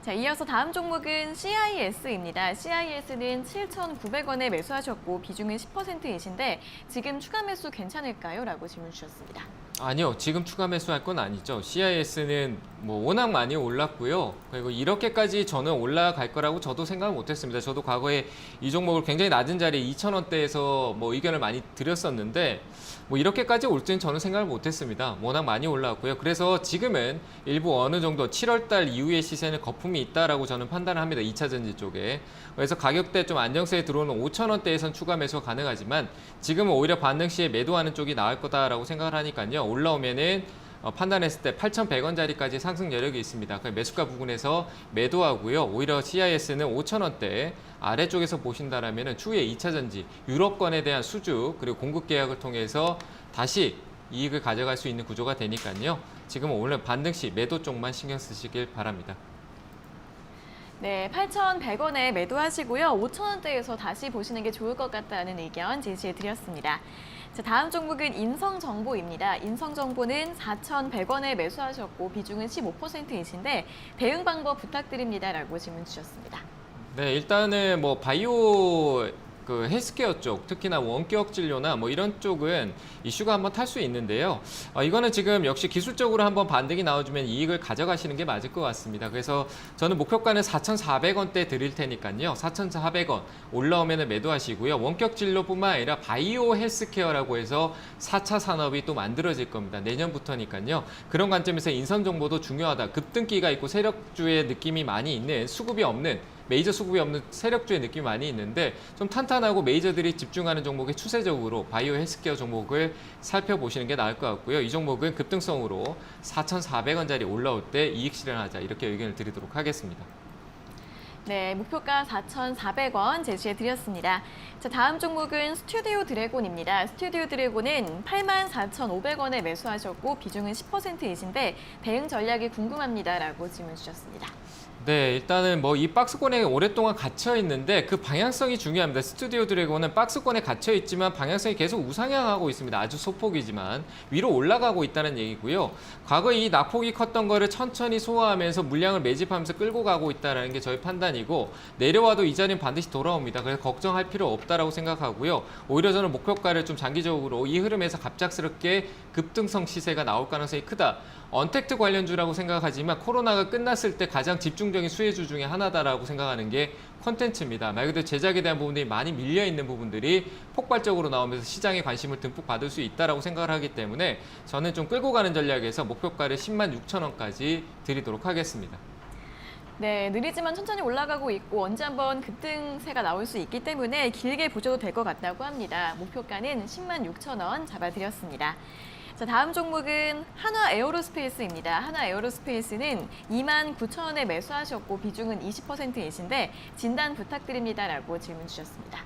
자, 이어서 다음 종목은 CIS입니다. CIS는 7,900원에 매수하셨고 비중은 10%이신데 지금 추가 매수 괜찮을까요? 라고 질문 주셨습니다. 아니요, 지금 추가 매수할 건 아니죠. CIS는 뭐 워낙 많이 올랐고요. 그리고 이렇게까지 저는 올라갈 거라고 저도 생각을 못했습니다. 저도 과거에 이 종목을 굉장히 낮은 자리에 2,000원대에서 뭐 의견을 많이 드렸었는데 뭐 이렇게까지 올 줄은 저는 생각을 못했습니다. 워낙 많이 올라왔고요. 그래서 지금은 일부 어느 정도 7월달 이후의 시세는 거품이 있다라고 저는 판단을 합니다. 2차 전지 쪽에. 그래서 가격대 좀 안정세에 들어오는 5,000원대에선 추가 매수가 가능하지만 지금은 오히려 반등 시에 매도하는 쪽이 나을 거다라고 생각을 하니까요. 올라오면은 판단했을 때 8,100원짜리까지 상승 여력이 있습니다. 매수가 부근에서 매도하고요. 오히려 CIS는 5,000원대 아래쪽에서 보신다라면 추후에 2차 전지, 유럽권에 대한 수주 그리고 공급 계약을 통해서 다시 이익을 가져갈 수 있는 구조가 되니까요. 지금은 오늘 반등 시 매도 쪽만 신경 쓰시길 바랍니다. 네, 8,100원에 매도하시고요. 5,000원대에서 다시 보시는 게 좋을 것 같다는 의견 제시해 드렸습니다. 자, 다음 종목은 인성정보입니다. 인성정보는 4,100원에 매수하셨고 비중은 15%이신데 대응 방법 부탁드립니다라고 질문 주셨습니다. 네, 일단은 뭐 바이오 헬스케어 쪽, 특히나 원격 진료나 뭐 이런 쪽은 이슈가 한번 탈 수 있는데요. 이거는 지금 역시 기술적으로 한번 반등이 나와주면 이익을 가져가시는 게 맞을 것 같습니다. 그래서 저는 목표가는 4,400원대 드릴 테니까요. 4,400원 올라오면 매도하시고요. 원격 진료뿐만 아니라 바이오 헬스케어라고 해서 4차 산업이 또 만들어질 겁니다. 내년부터니까요. 그런 관점에서 인성정보도 중요하다. 급등기가 있고 세력주의 느낌이 많이 있는 수급이 없는 메이저 수급이 없는 세력주의 느낌이 많이 있는데 좀 탄탄하고 메이저들이 집중하는 종목에 추세적으로 바이오 헬스케어 종목을 살펴보시는 게 나을 것 같고요. 이 종목은 급등성으로 4,400원짜리 올라올 때 이익 실현하자 이렇게 의견을 드리도록 하겠습니다. 네, 목표가 4,400원 제시해 드렸습니다. 자, 다음 종목은 스튜디오 드래곤입니다. 스튜디오 드래곤은 84,500원에 매수하셨고 비중은 10%이신데 대응 전략이 궁금합니다라고 질문 주셨습니다. 네, 일단은 뭐 이 박스권에 오랫동안 갇혀 있는데 그 방향성이 중요합니다. 스튜디오 드래곤은 박스권에 갇혀 있지만 방향성이 계속 우상향하고 있습니다. 아주 소폭이지만 위로 올라가고 있다는 얘기고요. 과거 이 낙폭이 컸던 거를 천천히 소화하면서 물량을 매집하면서 끌고 가고 있다는 게 저희 판단이고 내려와도 이 자리는 반드시 돌아옵니다. 그래서 걱정할 필요 없다라고 생각하고요. 오히려 저는 목표가를 좀 장기적으로 이 흐름에서 갑작스럽게 급등성 시세가 나올 가능성이 크다. 언택트 관련주라고 생각하지만 코로나가 끝났을 때 가장 집중적인 수혜주 중에 하나다라고 생각하는 게 콘텐츠입니다. 말 그대로 제작에 대한 부분들이 많이 밀려있는 부분들이 폭발적으로 나오면서 시장의 관심을 듬뿍 받을 수 있다고 생각을 하기 때문에 저는 좀 끌고 가는 전략에서 목표가를 106,000원까지 드리도록 하겠습니다. 네, 느리지만 천천히 올라가고 있고 언제 한번 급등세가 나올 수 있기 때문에 길게 보셔도 될 것 같다고 합니다. 목표가는 106,000원 잡아드렸습니다. 자, 다음 종목은 한화 에어로스페이스입니다. 한화 에어로스페이스는 29,000원에 매수하셨고 비중은 20%이신데 진단 부탁드립니다라고 질문 주셨습니다.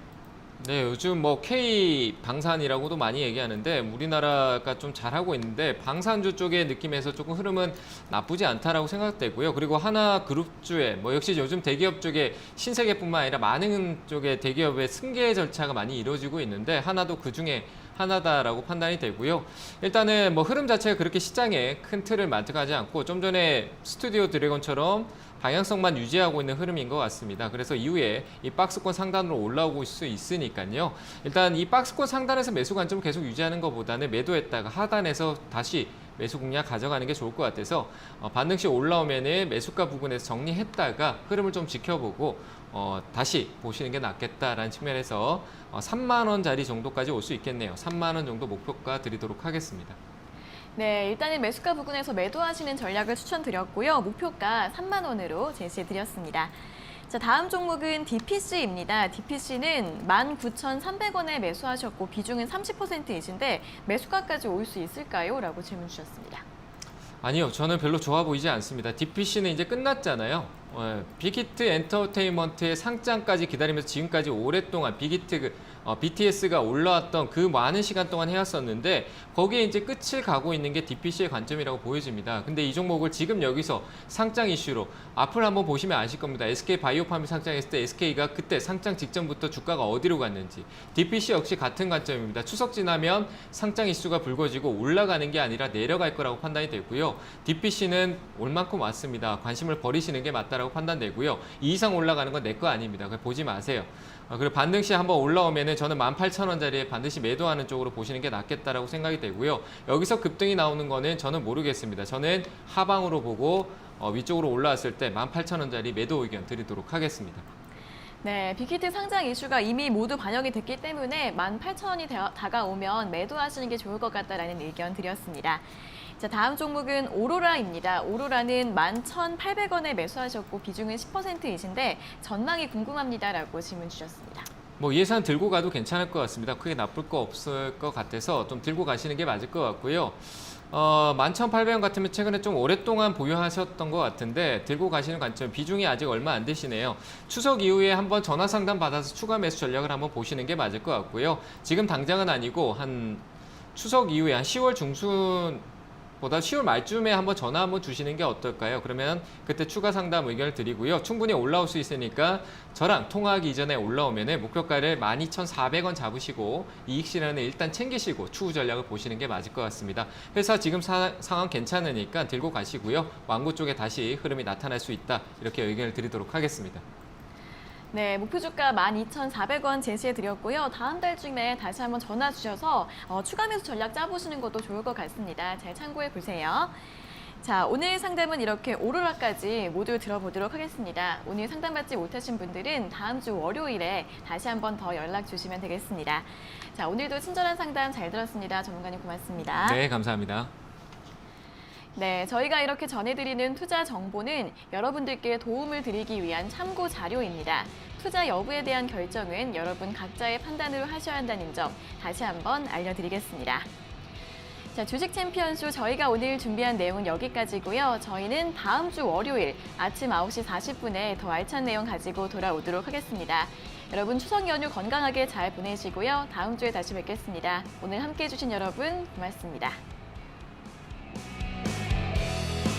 네, 요즘 뭐 K 방산이라고도 많이 얘기하는데 우리나라가 좀 잘하고 있는데 방산주 쪽의 느낌에서 조금 흐름은 나쁘지 않다라고 생각되고요. 그리고 하나 그룹주의 뭐 역시 요즘 대기업 쪽에 신세계뿐만 아니라 많은 쪽의 대기업의 승계 절차가 많이 이루어지고 있는데 하나도 그 중에 하나다라고 판단이 되고요. 일단은 뭐 흐름 자체가 그렇게 시장에 큰 틀을 만족하지 않고 좀 전에 스튜디오 드래곤처럼 방향성만 유지하고 있는 흐름인 것 같습니다. 그래서 이후에 이 박스권 상단으로 올라오고 수 있으니까요. 일단 이 박스권 상단에서 매수 관점을 계속 유지하는 것보다는 매도했다가 하단에서 다시 매수 공략 가져가는 게 좋을 것 같아서 반등시 올라오면은 매수가 부근에서 정리했다가 흐름을 좀 지켜보고 다시 보시는 게 낫겠다라는 측면에서 3만 원짜리 정도까지 올 수 있겠네요. 3만 원 정도 목표가 드리도록 하겠습니다. 네, 일단은 매수가 부근에서 매도하시는 전략을 추천드렸고요. 목표가 3만 원으로 제시해드렸습니다. 자, 다음 종목은 DPC입니다. DPC는 19,300원에 매수하셨고 비중은 30%이신데 매수가까지 올 수 있을까요? 라고 질문 주셨습니다. 아니요, 저는 별로 좋아 보이지 않습니다. DPC는 이제 끝났잖아요. 빅히트 엔터테인먼트의 상장까지 기다리면서 지금까지 오랫동안 BTS가 올라왔던 그 많은 시간 동안 해왔었는데 거기에 이제 끝을 가고 있는 게 DPC의 관점이라고 보여집니다. 근데 이 종목을 지금 여기서 상장 이슈로 앞을 한번 보시면 아실 겁니다. SK바이오팜이 상장했을 때 SK가 그때 상장 직전부터 주가가 어디로 갔는지 DPC 역시 같은 관점입니다. 추석 지나면 상장 이슈가 불거지고 올라가는 게 아니라 내려갈 거라고 판단이 되고요. DPC는 올 만큼 왔습니다. 관심을 버리시는 게 맞다라고 판단되고요. 이 이상 올라가는 건 내 거 아닙니다. 그냥 보지 마세요. 그리고 반등시 한번 올라오면은 저는 18,000원짜리에 반드시 매도하는 쪽으로 보시는 게 낫겠다라고 생각이 되고요. 여기서 급등이 나오는 거는 저는 모르겠습니다. 저는 하방으로 보고 위쪽으로 올라왔을 때 18,000원짜리 매도 의견 드리도록 하겠습니다. 네, 빅히트 상장 이슈가 이미 모두 반영이 됐기 때문에 18,000원이 다가오면 매도하시는 게 좋을 것 같다라는 의견 드렸습니다. 자, 다음 종목은 오로라입니다. 오로라는 11,800원에 매수하셨고 비중은 10%이신데 전망이 궁금합니다라고 질문 주셨습니다. 뭐 예산 들고 가도 괜찮을 것 같습니다. 크게 나쁠 거 없을 것 같아서 좀 들고 가시는 게 맞을 것 같고요. 11,800원 같으면 최근에 좀 오랫동안 보유하셨던 것 같은데 들고 가시는 관점 비중이 아직 얼마 안 되시네요. 추석 이후에 한번 전화 상담 받아서 추가 매수 전략을 한번 보시는 게 맞을 것 같고요. 지금 당장은 아니고 한 추석 이후에 한 10월 중순 보다 10월 말쯤에 한번 전화 한번 주시는 게 어떨까요? 그러면 그때 추가 상담 의견을 드리고요. 충분히 올라올 수 있으니까 저랑 통화하기 이전에 올라오면 목표가를 12,400원 잡으시고 이익 실현을 일단 챙기시고 추후 전략을 보시는 게 맞을 것 같습니다. 회사 지금 상황 괜찮으니까 들고 가시고요. 완고 쪽에 다시 흐름이 나타날 수 있다. 이렇게 의견을 드리도록 하겠습니다. 네, 목표 주가 12,400원 제시해드렸고요. 다음 달쯤에 다시 한번 전화 주셔서 추가 매수 전략 짜보시는 것도 좋을 것 같습니다. 잘 참고해 보세요. 자, 오늘 상담은 이렇게 오로라까지 모두 들어보도록 하겠습니다. 오늘 상담받지 못하신 분들은 다음 주 월요일에 다시 한번 더 연락 주시면 되겠습니다. 자, 오늘도 친절한 상담 잘 들었습니다. 전문가님 고맙습니다. 네, 감사합니다. 네, 저희가 이렇게 전해드리는 투자 정보는 여러분들께 도움을 드리기 위한 참고 자료입니다. 투자 여부에 대한 결정은 여러분 각자의 판단으로 하셔야 한다는 점 다시 한번 알려드리겠습니다. 자, 주식 챔피언쇼 저희가 오늘 준비한 내용은 여기까지고요. 저희는 다음 주 월요일 아침 9시 40분에 더 알찬 내용 가지고 돌아오도록 하겠습니다. 여러분 추석 연휴 건강하게 잘 보내시고요. 다음 주에 다시 뵙겠습니다. 오늘 함께해 주신 여러분 고맙습니다.